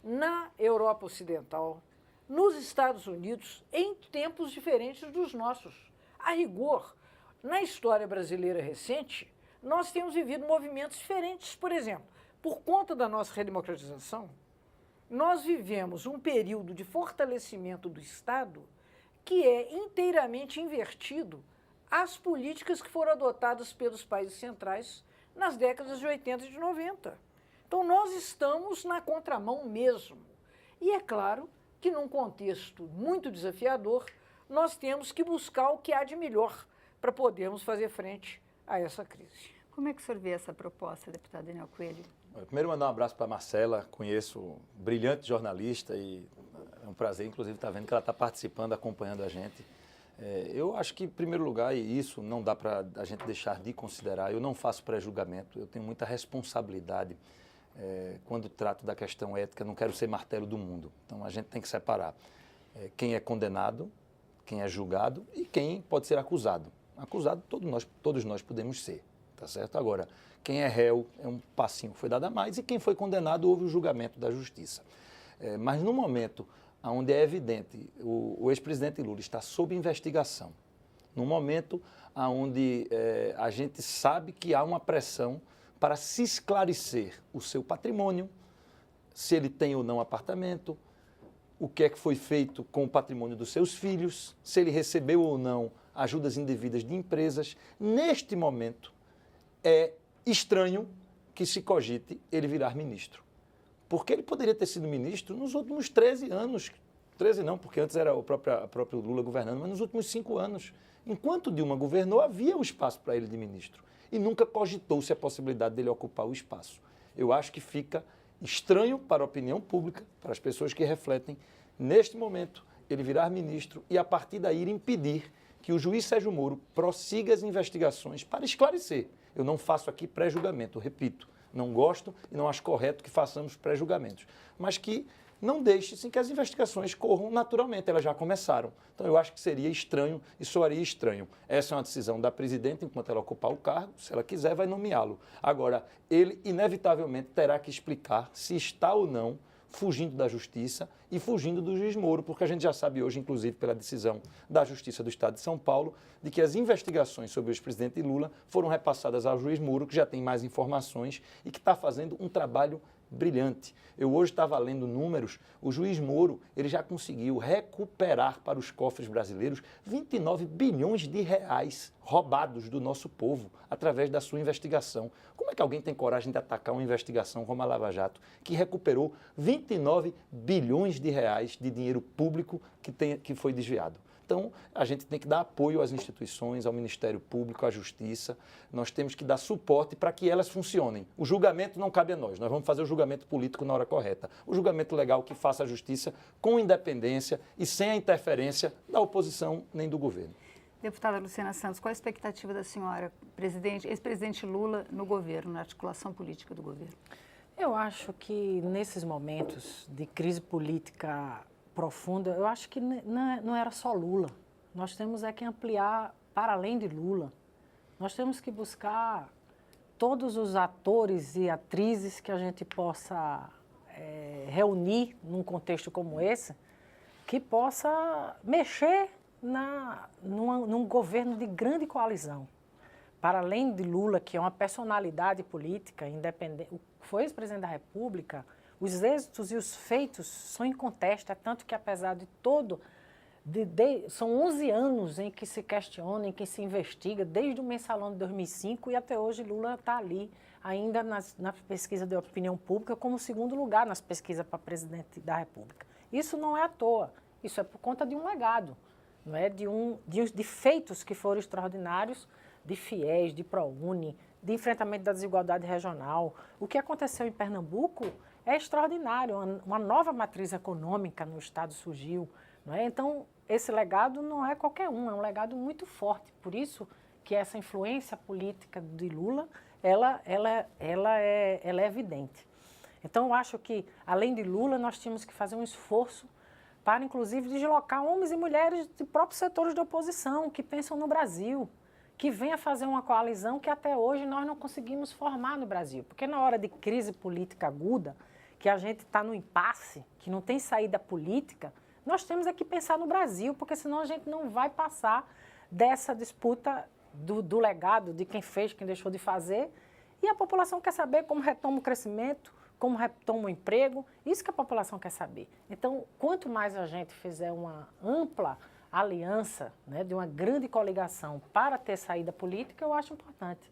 B: na Europa Ocidental, nos Estados Unidos, em tempos diferentes dos nossos. A rigor, na história brasileira recente, nós temos vivido movimentos diferentes. Por exemplo, por conta da nossa redemocratização, nós vivemos um período de fortalecimento do Estado que é inteiramente invertido às políticas que foram adotadas pelos países centrais nas décadas de 80 e de 90. Então, nós estamos na contramão mesmo. E é claro que, num contexto muito desafiador, nós temos que buscar o que há de melhor para podermos fazer frente a essa crise.
A: Como é que o senhor vê essa proposta, deputado Daniel Coelho?
E: Primeiro, mandar um abraço para a Marcela, conheço, brilhante jornalista, e é um prazer, inclusive, estar vendo que ela está participando, acompanhando a gente. Eu acho que, em primeiro lugar, e isso não dá para a gente deixar de considerar, eu não faço pré-julgamento, eu tenho muita responsabilidade quando trato da questão ética, não quero ser martelo do mundo. Então, a gente tem que separar quem é condenado, quem é julgado e quem pode ser acusado. Acusado, todos nós podemos ser, tá certo? Agora, quem é réu é um passinho que foi dado a mais e quem foi condenado houve o julgamento da justiça. Mas no momento onde é evidente o ex-presidente Lula está sob investigação, no momento onde a gente sabe que há uma pressão para se esclarecer o seu patrimônio, se ele tem ou não apartamento, o que é que foi feito com o patrimônio dos seus filhos, se ele recebeu ou não ajudas indevidas de empresas. Neste momento, é estranho que se cogite ele virar ministro. Porque ele poderia ter sido ministro nos últimos 13 anos. 13 não, porque antes era o próprio Lula governando, mas nos últimos 5 anos. Enquanto Dilma governou, havia um espaço para ele de ministro. E nunca cogitou-se a possibilidade dele ocupar o espaço. Eu acho que fica estranho para a opinião pública, para as pessoas que refletem, neste momento, ele virar ministro e, a partir daí, impedir que o juiz Sérgio Moro prossiga as investigações para esclarecer. Eu não faço aqui pré-julgamento, repito, não gosto e não acho correto que façamos pré-julgamentos, mas que não deixe-se que as investigações corram naturalmente, elas já começaram. Então, eu acho que seria estranho e soaria estranho. Essa é uma decisão da presidenta, enquanto ela ocupar o cargo, se ela quiser, vai nomeá-lo. Agora, ele, inevitavelmente, terá que explicar se está ou não fugindo da justiça e fugindo do juiz Moro, porque a gente já sabe hoje, inclusive pela decisão da Justiça do Estado de São Paulo, de que as investigações sobre o ex-presidente Lula foram repassadas ao juiz Moro, que já tem mais informações e que está fazendo um trabalho brilhante. Eu hoje estava lendo números, o juiz Moro ele já conseguiu recuperar para os cofres brasileiros 29 bilhões de reais roubados do nosso povo através da sua investigação. Como é que alguém tem coragem de atacar uma investigação como a Lava Jato, que recuperou 29 bilhões de reais de dinheiro público que foi desviado? Então, a gente tem que dar apoio às instituições, ao Ministério Público, à Justiça. Nós temos que dar suporte para que elas funcionem. O julgamento não cabe a nós vamos fazer o julgamento político na hora correta. O julgamento legal que faça a justiça com independência e sem a interferência da oposição nem do governo.
A: Deputada Luciana Santos, qual a expectativa da senhora, ex-presidente Lula, no governo, na articulação política do governo?
D: Eu acho que nesses momentos de crise política profunda, eu acho que não era só Lula. Nós temos que ampliar para além de Lula. Nós temos que buscar todos os atores e atrizes que a gente possa reunir num contexto como esse, que possa mexer num governo de grande coalizão. Para além de Lula, que é uma personalidade política independente, foi ex-presidente da República, os êxitos e os feitos são incontestáveis, é tanto que, apesar de todo, são 11 anos em que se questiona, em que se investiga, desde o Mensalão de 2005 e até hoje Lula está ali, ainda na pesquisa de opinião pública, como segundo lugar nas pesquisas para presidente da República. Isso não é à toa, isso é por conta de um legado, não é? de feitos que foram extraordinários, de FIES, de ProUni, de enfrentamento da desigualdade regional. O que aconteceu em Pernambuco é extraordinário, uma nova matriz econômica no Estado surgiu. Não é? Então, esse legado não é qualquer um, é um legado muito forte. Por isso que essa influência política de Lula, ela é evidente. Então, eu acho que, além de Lula, nós tínhamos que fazer um esforço para, inclusive, deslocar homens e mulheres de próprios setores de oposição que pensam no Brasil, que venha fazer uma coalizão que até hoje nós não conseguimos formar no Brasil. Porque na hora de crise política aguda, que a gente está no impasse, que não tem saída política, nós temos é que pensar no Brasil, porque senão a gente não vai passar dessa disputa do legado, de quem fez, quem deixou de fazer. E a população quer saber como retoma o crescimento, como retoma o emprego, isso que a população quer saber. Então, quanto mais a gente fizer uma ampla aliança, né, de uma grande coligação para ter saída política, eu acho importante.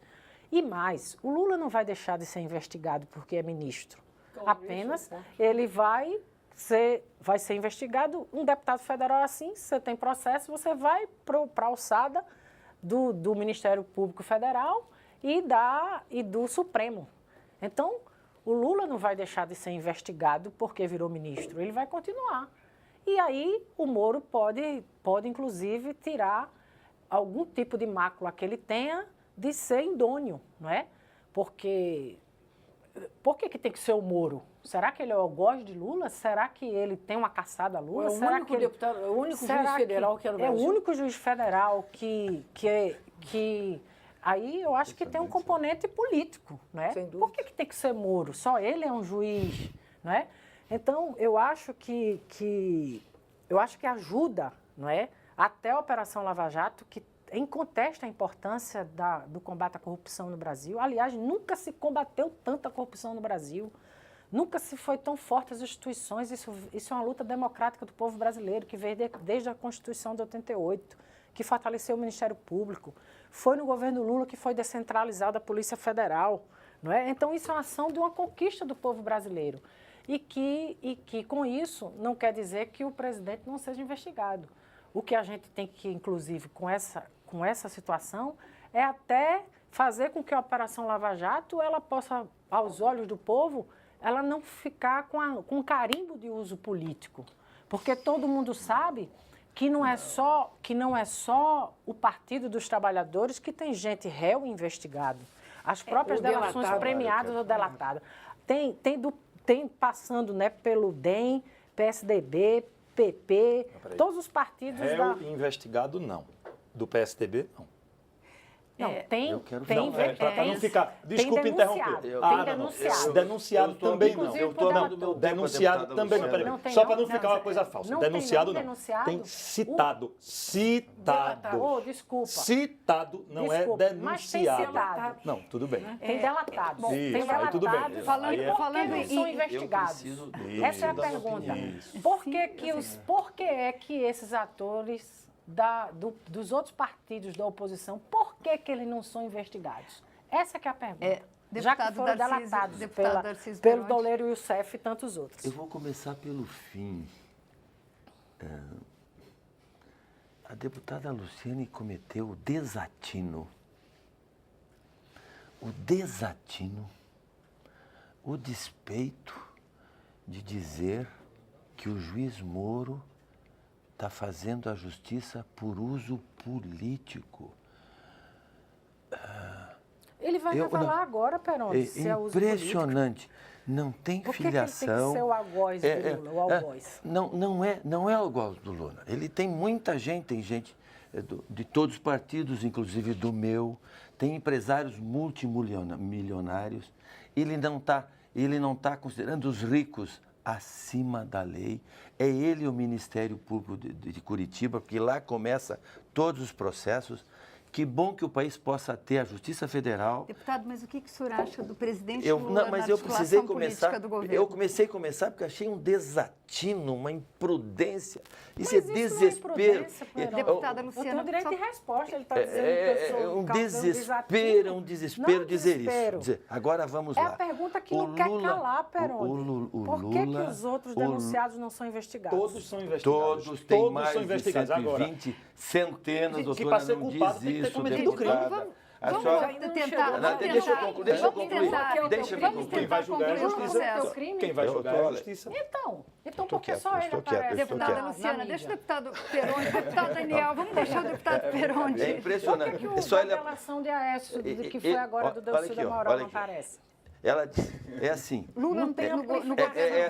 D: E mais, o Lula não vai deixar de ser investigado porque é ministro. Apenas ele vai ser investigado, um deputado federal assim, você tem processo, você vai para a alçada do Ministério Público Federal e do Supremo. Então, o Lula não vai deixar de ser investigado porque virou ministro, ele vai continuar. E aí o Moro pode inclusive, tirar algum tipo de mácula que ele tenha de ser idôneo, não é? Porque... Por que tem que ser o Moro? Será que ele é o algoz de Lula? Será que ele tem uma caçada a Lula?
B: É o único deputado, é o único juiz federal que é no Brasil?
D: É o único juiz federal que aí eu acho que tem um componente político, né?
B: Sem dúvida.
D: Por que tem que ser Moro? Só ele é um juiz, não é? Então, eu acho que ajuda, não é? Até a Operação Lava Jato, que incontesta a importância do combate à corrupção no Brasil. Aliás, nunca se combateu tanta corrupção no Brasil. Nunca se foi tão forte as instituições. Isso é uma luta democrática do povo brasileiro, que veio desde a Constituição de 88, que fortaleceu o Ministério Público. Foi no governo Lula que foi descentralizada a Polícia Federal. Não é? Então, isso é uma ação de uma conquista do povo brasileiro. E que, com isso, não quer dizer que o presidente não seja investigado. O que a gente tem que, inclusive, com essa situação, é até fazer com que a Operação Lava Jato, ela possa, aos olhos do povo, ela não ficar com carimbo de uso político. Porque todo mundo sabe que não é só o Partido dos Trabalhadores que tem gente réu investigado. As próprias delações premiadas ou delatadas. Tem passando, né, pelo DEM, PSDB, PP, todos os partidos
E: réu investigado, não. Do PSDB, não.
D: Não, tem
E: para não ficar... Desculpe interromper.
D: Tem denunciado.
E: Denunciado também não.
C: Eu estou dando meu
E: Denunciado também não. Peraí, só para não ficar uma coisa falsa. Denunciado não. Tem citado.
D: Oh, desculpa.
E: Citado não é denunciado.
D: Mas tem citado.
E: Não, tudo bem.
D: Tem delatado. Tem
E: Aí tudo bem.
D: delatado. Por que não são investigados? Essa é a pergunta. Por que é que esses atores dos outros partidos da oposição, por que eles não são investigados? Essa que é a pergunta. Já que foram delatados pelo Doleiro Youssef e tantos outros.
C: Eu vou começar pelo fim. A deputada Luciane cometeu o desatino, o despeito de dizer que o juiz Moro está fazendo a justiça por uso político.
D: Ele vai revelar agora, Perondi, se é uso político.
C: Impressionante. Não tem filiação.
D: Por que ele tem que ser o algoz do Lula, o algoz?
C: Não é o algoz do Lula. Ele tem muita gente, tem gente de todos os partidos, inclusive do meu, tem empresários multimilionários. Ele não está considerando os ricos acima da lei. É ele o Ministério Público de Curitiba, porque lá começa todos os processos. Que bom que o país possa ter a Justiça Federal.
A: Deputado, mas o que o senhor acha do presidente Lula
C: mas
A: na
C: eu precisei
A: articulação
C: começar.
A: política do governo?
C: Eu comecei a começar porque achei um desatino, uma imprudência. Isso
D: Mas
C: é desespero.
A: Deputada Luciana,
D: eu tenho direito de resposta. Ele está dizendo que eu sou
C: um desespero dizer isso. Dizer, agora vamos lá.
D: É a pergunta que não quer calar, Perondi. Por que os outros denunciados não são investigados?
E: Todos são investigados.
C: Todos têm mais
E: são investigados.
C: de 120, centenas, doutora,
E: para ser
C: não
E: culpado
C: diz
E: tem que ter
C: isso,
E: cometido crime.
C: deputada.
A: Vamos tentar.
C: Deixa eu concluir.
A: Vamos
E: Quem vai julgar é a justiça. Quem vai julgar é a justiça.
D: Então por que só ele aparece?
A: Deputada Luciana, deixa o deputado Perondi, deputado Daniel, vamos deixar o deputado Perondi.
C: É impressionante.
D: Por que a revelação de Aécio, que foi agora do Delcídio Amaral, não aparece?
C: Ela é assim.
A: Lula não tem no governo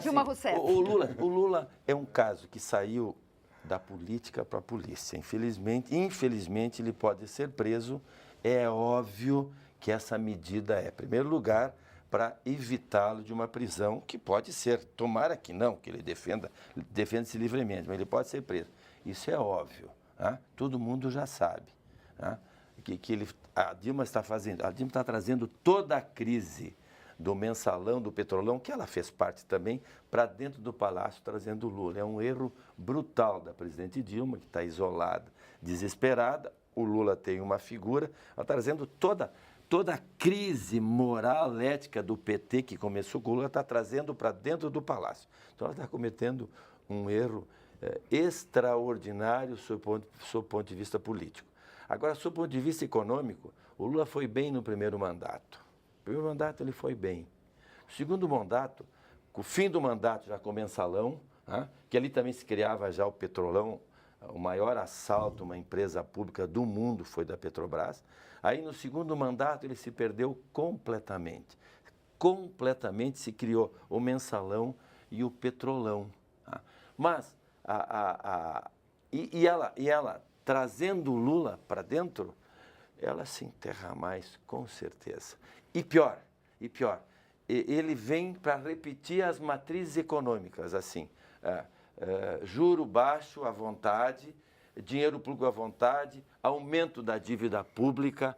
A: Dilma Rousseff.
C: O Lula é um caso que saiu da política para a polícia. Infelizmente, ele pode ser preso É óbvio que essa medida é, em primeiro lugar, para evitá-lo de uma prisão, que pode ser, tomara que não, que ele defenda-se livremente, mas ele pode ser preso. Isso é óbvio, tá? Todo mundo já sabe, tá? A Dilma está trazendo toda a crise do mensalão, do petrolão, que ela fez parte também, para dentro do Palácio, trazendo o Lula. É um erro brutal da presidente Dilma, que está isolada, desesperada. O Lula tem uma figura, ela está trazendo toda a crise moral, ética do PT, que começou com o Lula, está trazendo para dentro do Palácio. Então, ela está cometendo um erro extraordinário sob o ponto de vista político. Agora, sob o ponto de vista econômico, o Lula foi bem no primeiro mandato. No primeiro mandato ele foi bem. No segundo mandato, com o fim do mandato já com o mensalão, que ali também se criava já o Petrolão, o maior assalto a uma empresa pública do mundo foi da Petrobras. Aí no segundo mandato ele se perdeu completamente. Completamente se criou o mensalão e o petrolão. Mas ela trazendo o Lula para dentro, ela se enterra mais, com certeza. E pior, ele vem para repetir as matrizes econômicas, assim, juro baixo à vontade, dinheiro público à vontade, aumento da dívida pública,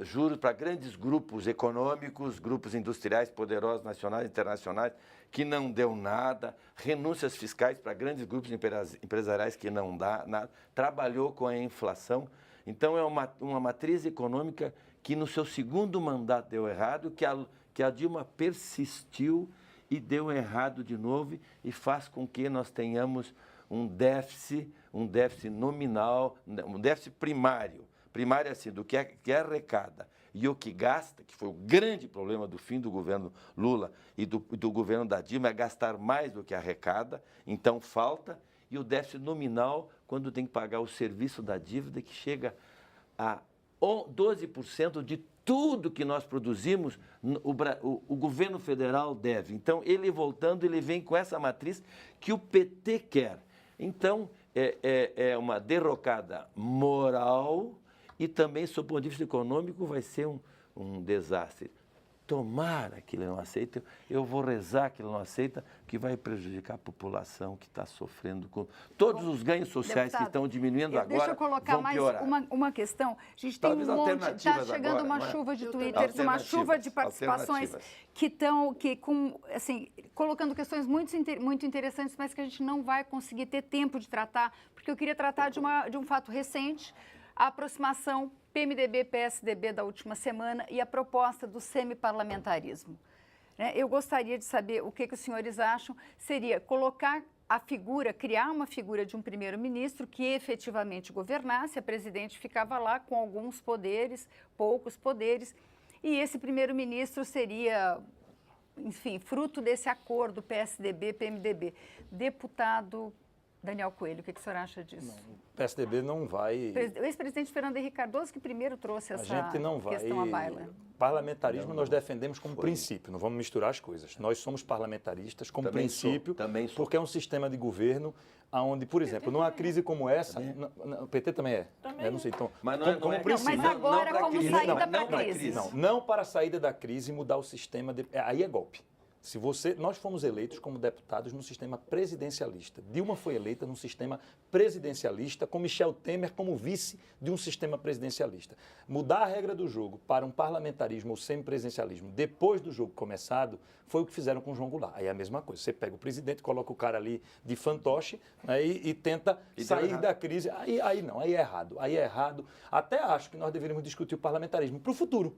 C: juros para grandes grupos econômicos, grupos industriais poderosos, nacionais e internacionais, que não deu nada, renúncias fiscais para grandes grupos empresariais que não dá nada, trabalhou com a inflação. Então, é uma matriz econômica que no seu segundo mandato deu errado, que a Dilma persistiu e deu errado de novo e faz com que nós tenhamos um déficit nominal, um déficit primário. Primário assim, do que arrecada e o que gasta, que foi o grande problema do fim do governo Lula e do governo da Dilma, é gastar mais do que arrecada, então falta, e o déficit nominal, quando tem que pagar o serviço da dívida, que chega a 12% de tudo que nós produzimos, o governo federal deve. Então, ele voltando, ele vem com essa matriz que o PT quer. Então, é uma derrocada moral e também, sob o ponto de vista econômico, vai ser um desastre. Tomara que ele não aceite, eu vou rezar que ele não aceita, que vai prejudicar a população que está sofrendo com todos os ganhos sociais, deputado, que estão diminuindo agora.
A: Deixa eu colocar mais uma questão. A gente tem
C: talvez
A: um monte, está chegando
C: agora,
A: uma chuva de twitters, uma chuva de participações que estão colocando questões muito interessantes, mas que a gente não vai conseguir ter tempo de tratar, porque eu queria tratar de um fato recente, a aproximação PMDB-PSDB da última semana e a proposta do semiparlamentarismo. Eu gostaria de saber o que os senhores acham. Seria colocar criar uma figura de um primeiro-ministro que efetivamente governasse, a presidente ficava lá com alguns poderes, poucos poderes, e esse primeiro-ministro seria, enfim, fruto desse acordo PSDB-PMDB. Deputado Daniel Coelho, o que o senhor acha disso?
E: O PSDB não vai...
A: O ex-presidente Fernando Henrique Cardoso que primeiro trouxe essa questão à baila.
E: Parlamentarismo nós defendemos como princípio, não vamos misturar as coisas. Nós somos parlamentaristas como princípio, porque é um sistema de governo onde, por exemplo, numa crise como essa... O PT também é. Eu não sei, então...
C: Mas não como princípio.
A: Mas agora como saída da crise.
E: Não para a saída da crise e mudar o sistema. Aí é golpe. Nós fomos eleitos como deputados no sistema presidencialista. Dilma foi eleita num sistema presidencialista, com Michel Temer como vice de um sistema presidencialista. Mudar a regra do jogo para um parlamentarismo ou semipresidencialismo depois do jogo começado foi o que fizeram com João Goulart. Aí é a mesma coisa. Você pega o presidente, coloca o cara ali de fantoche, né, e tenta sair da crise. Aí não, aí é errado. Aí é errado. Até acho que nós deveríamos discutir o parlamentarismo para o futuro.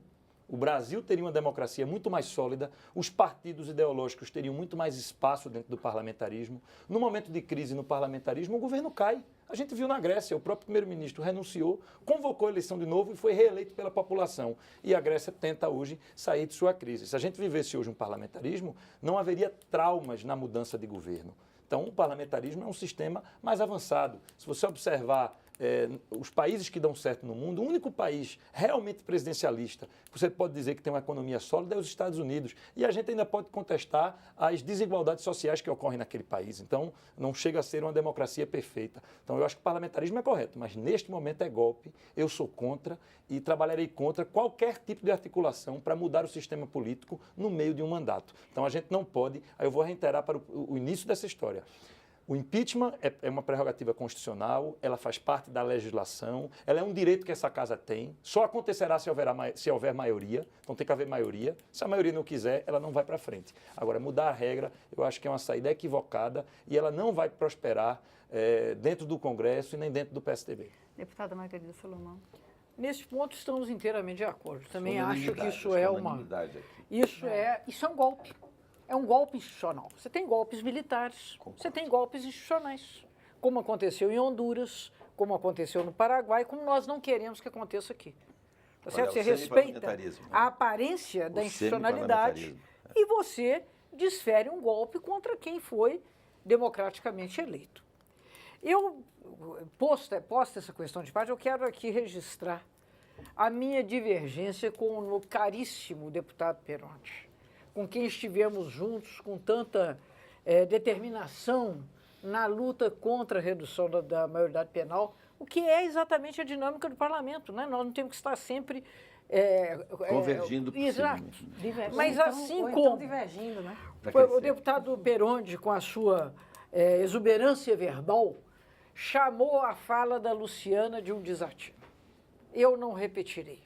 E: O Brasil teria uma democracia muito mais sólida, os partidos ideológicos teriam muito mais espaço dentro do parlamentarismo. No momento de crise no parlamentarismo, o governo cai. A gente viu na Grécia, o próprio primeiro-ministro renunciou, convocou a eleição de novo e foi reeleito pela população. E a Grécia tenta hoje sair de sua crise. Se a gente vivesse hoje um parlamentarismo, não haveria traumas na mudança de governo. Então, o parlamentarismo é um sistema mais avançado. Se você observar os países que dão certo no mundo, o único país realmente presidencialista, que você pode dizer que tem uma economia sólida, é os Estados Unidos. E a gente ainda pode contestar as desigualdades sociais que ocorrem naquele país. Então, não chega a ser uma democracia perfeita. Então, eu acho que o parlamentarismo é correto, mas neste momento é golpe, eu sou contra e trabalharei contra qualquer tipo de articulação para mudar o sistema político no meio de um mandato. Então, a gente não pode, aí eu vou reiterar para o início dessa história. O impeachment é uma prerrogativa constitucional, ela faz parte da legislação, ela é um direito que essa casa tem, só acontecerá se houver maioria, então tem que haver maioria. Se a maioria não quiser, ela não vai para frente. Agora, mudar a regra, eu acho que é uma saída equivocada e ela não vai prosperar dentro do Congresso e nem dentro do PSDB.
A: Deputada Margarida Salomão.
B: Nesse ponto estamos inteiramente de acordo. Também acho que isso é um golpe. É um golpe institucional. Você tem golpes militares, você tem golpes institucionais, como aconteceu em Honduras, como aconteceu no Paraguai, como nós não queremos que aconteça aqui. Tá certo? Você respeita a aparência da institucionalidade e você desfere um golpe contra quem foi democraticamente eleito. Posta essa questão de parte, eu quero aqui registrar a minha divergência com o caríssimo deputado Peronte, com quem estivemos juntos com tanta determinação na luta contra a redução da maioridade penal, o que é exatamente a dinâmica do parlamento, né? Nós não temos que estar sempre
C: convergindo.
B: Exato. Mas
D: então,
B: assim
D: então
B: como
D: divergindo, né?
B: o deputado Peronde, com a sua exuberância verbal, chamou a fala da Luciana de um desatino. Eu não repetirei.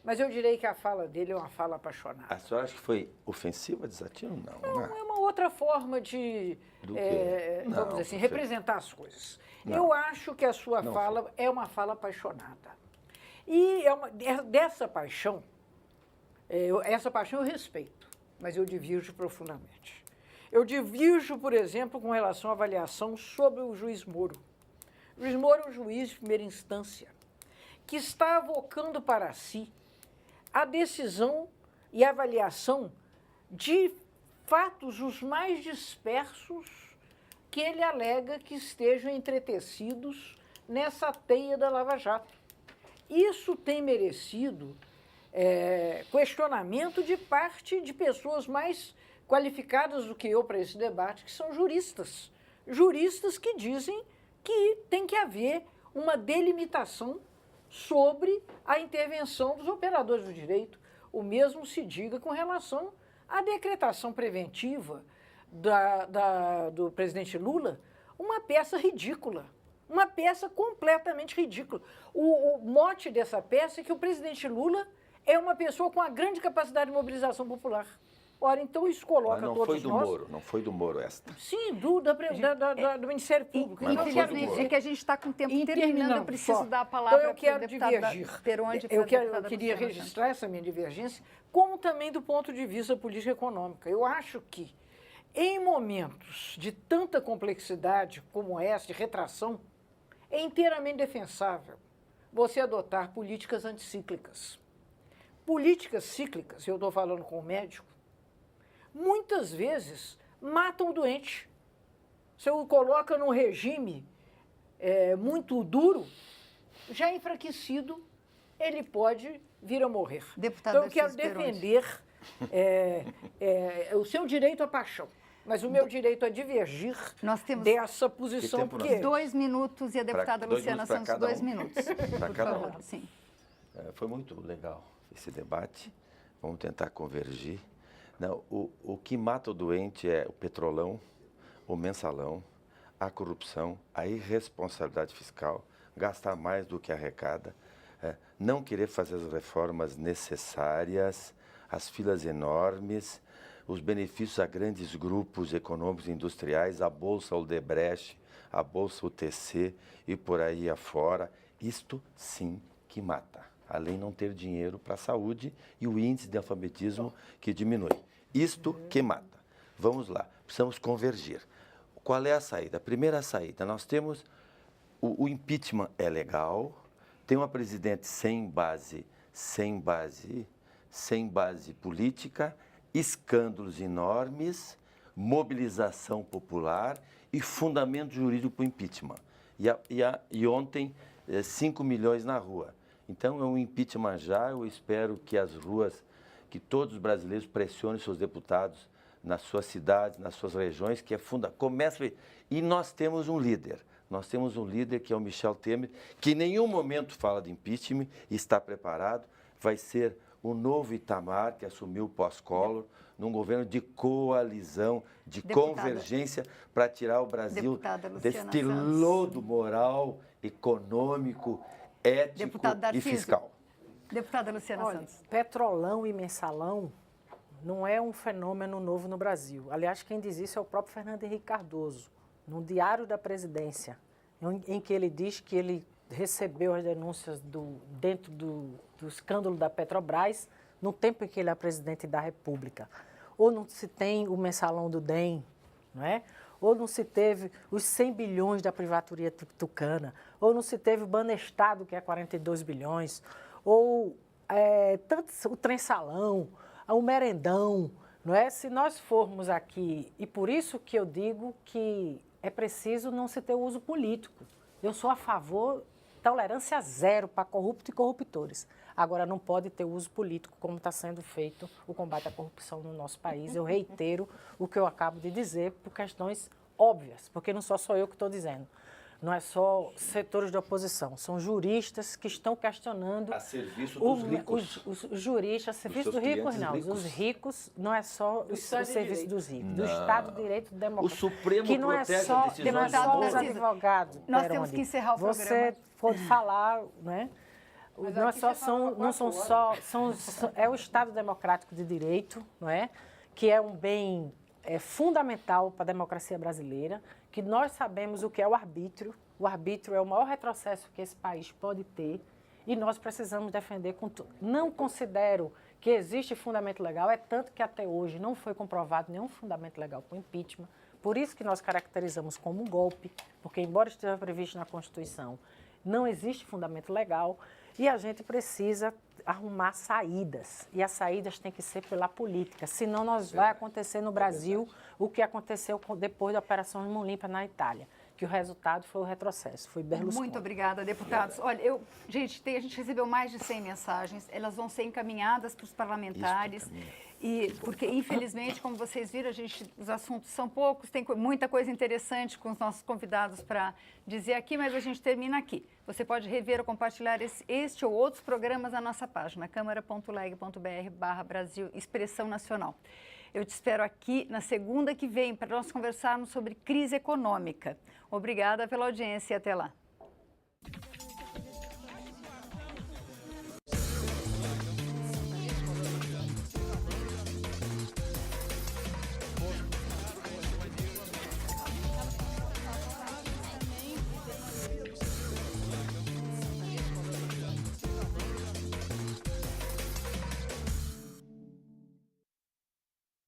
B: Mas eu direi que a fala dele é uma fala apaixonada.
C: A senhora acha que foi ofensiva, desatino? Não,
B: é uma outra forma de, vamos dizer assim, representar as coisas. Eu acho que a sua fala é uma fala apaixonada. E dessa paixão, essa paixão eu respeito, mas eu divirjo profundamente. Eu divirjo, por exemplo, com relação à avaliação sobre o juiz Moro. O juiz Moro é um juiz de primeira instância que está avocando para si a decisão e avaliação de fatos os mais dispersos que ele alega que estejam entretecidos nessa teia da Lava Jato. Isso tem merecido questionamento de parte de pessoas mais qualificadas do que eu para esse debate, que são juristas. Juristas que dizem que tem que haver uma delimitação sobre a intervenção dos operadores do direito. O mesmo se diga com relação à decretação preventiva do presidente Lula, uma peça ridícula, uma peça completamente ridícula. O mote dessa peça é que o presidente Lula é uma pessoa com uma grande capacidade de mobilização popular. Ora, então isso coloca todos nós...
C: Não foi do Moro esta.
B: Sim, do Ministério Público.
A: Infelizmente, é que a gente está com o tempo terminando, eu preciso dar a palavra para o deputado Peronde.
B: Eu queria registrar essa minha divergência, como também do ponto de vista político-econômico. Eu acho que, em momentos de tanta complexidade como essa, de retração, é inteiramente defensável você adotar políticas anticíclicas. Políticas cíclicas, eu estou falando com o médico, muitas vezes matam o doente. Se o coloca num regime muito duro, já enfraquecido, ele pode vir a morrer. Então eu quero defender o seu direito à paixão, mas o meu direito a divergir dessa posição.
A: Porque 2 minutos e a deputada Luciana Santos 2 minutos.
C: Para cada um. Sim. Foi muito legal esse debate. Vamos tentar convergir. Não, o que mata o doente é o petrolão, o mensalão, a corrupção, a irresponsabilidade fiscal, gastar mais do que arrecada, não querer fazer as reformas necessárias, as filas enormes, os benefícios a grandes grupos econômicos e industriais, a Bolsa Odebrecht, a Bolsa UTC e por aí afora. Isto sim que mata. Além de não ter dinheiro para a saúde e o índice de alfabetismo que diminui. Isto que mata. Vamos lá, precisamos convergir. Qual é a saída? A primeira saída, nós temos o impeachment é legal, tem uma presidente sem base política, escândalos enormes, mobilização popular e fundamento jurídico para o impeachment. E ontem 5 milhões na rua. Então, é um impeachment já. Eu espero que as ruas, que todos os brasileiros pressionem seus deputados nas suas cidades, nas suas regiões, que é fundamental. E nós temos um líder. Nós temos um líder que é o Michel Temer, que em nenhum momento fala de impeachment e está preparado. Vai ser o novo Itamar, que assumiu pós-Collor, num governo de coalizão, de convergência, para tirar o Brasil deste lodo moral, econômico, ético e fiscal.
A: Deputada Luciana Santos.
D: Petrolão e mensalão não é um fenômeno novo no Brasil. Aliás, quem diz isso é o próprio Fernando Henrique Cardoso, no Diário da Presidência, em que ele diz que ele recebeu as denúncias dentro do escândalo da Petrobras no tempo em que ele é presidente da República. Ou não se tem o mensalão do DEM, não é? Ou não se teve os 100 bilhões da privadoria tucana, ou não se teve o Banestado, que é 42 bilhões, ou o trem-salão, o merendão, não é? Se nós formos aqui, e por isso que eu digo que é preciso não se ter uso político. Eu sou a favor tolerância zero para corruptos e corruptores. Agora, não pode ter uso político, como está sendo feito o combate à corrupção no nosso país. Eu reitero o que eu acabo de dizer por questões óbvias, porque não sou eu que estou dizendo. Não é só setores da oposição, são juristas que estão questionando...
C: A serviço dos ricos.
D: Os juristas, a serviço dos ricos, não. Os ricos não é só o serviço dos ricos, do Estado de Direito Democrático.
C: O Supremo
D: que não
C: protege
D: é só,
C: a decisão
D: que não é só os
A: do
D: advogados.
A: Nós temos que encerrar o programa.
D: Você pode falar, né? Não é só, é o Estado Democrático de Direito, não é? Que é um bem fundamental para a democracia brasileira, que nós sabemos o que é o arbítrio. O arbítrio é o maior retrocesso que esse país pode ter e nós precisamos defender com tudo. Não considero que existe fundamento legal, é tanto que até hoje não foi comprovado nenhum fundamento legal para o impeachment. Por isso que nós caracterizamos como um golpe, porque embora esteja previsto na Constituição, não existe fundamento legal e a gente precisa arrumar saídas. E as saídas têm que ser pela política, senão vai acontecer no Brasil o que aconteceu depois da Operação Mão Limpa na Itália, que o resultado foi o retrocesso, foi Berlusconi.
A: Muito obrigada, deputados. Olha, a gente recebeu mais de 100 mensagens, elas vão ser encaminhadas para os parlamentares, porque, infelizmente, como vocês viram, os assuntos são poucos, tem muita coisa interessante com os nossos convidados para dizer aqui, mas a gente termina aqui. Você pode rever ou compartilhar este ou outros programas na nossa página, câmara.leg.br/Brasil Expressão Nacional. Eu te espero aqui na segunda que vem para nós conversarmos sobre crise econômica. Obrigada pela audiência e até lá.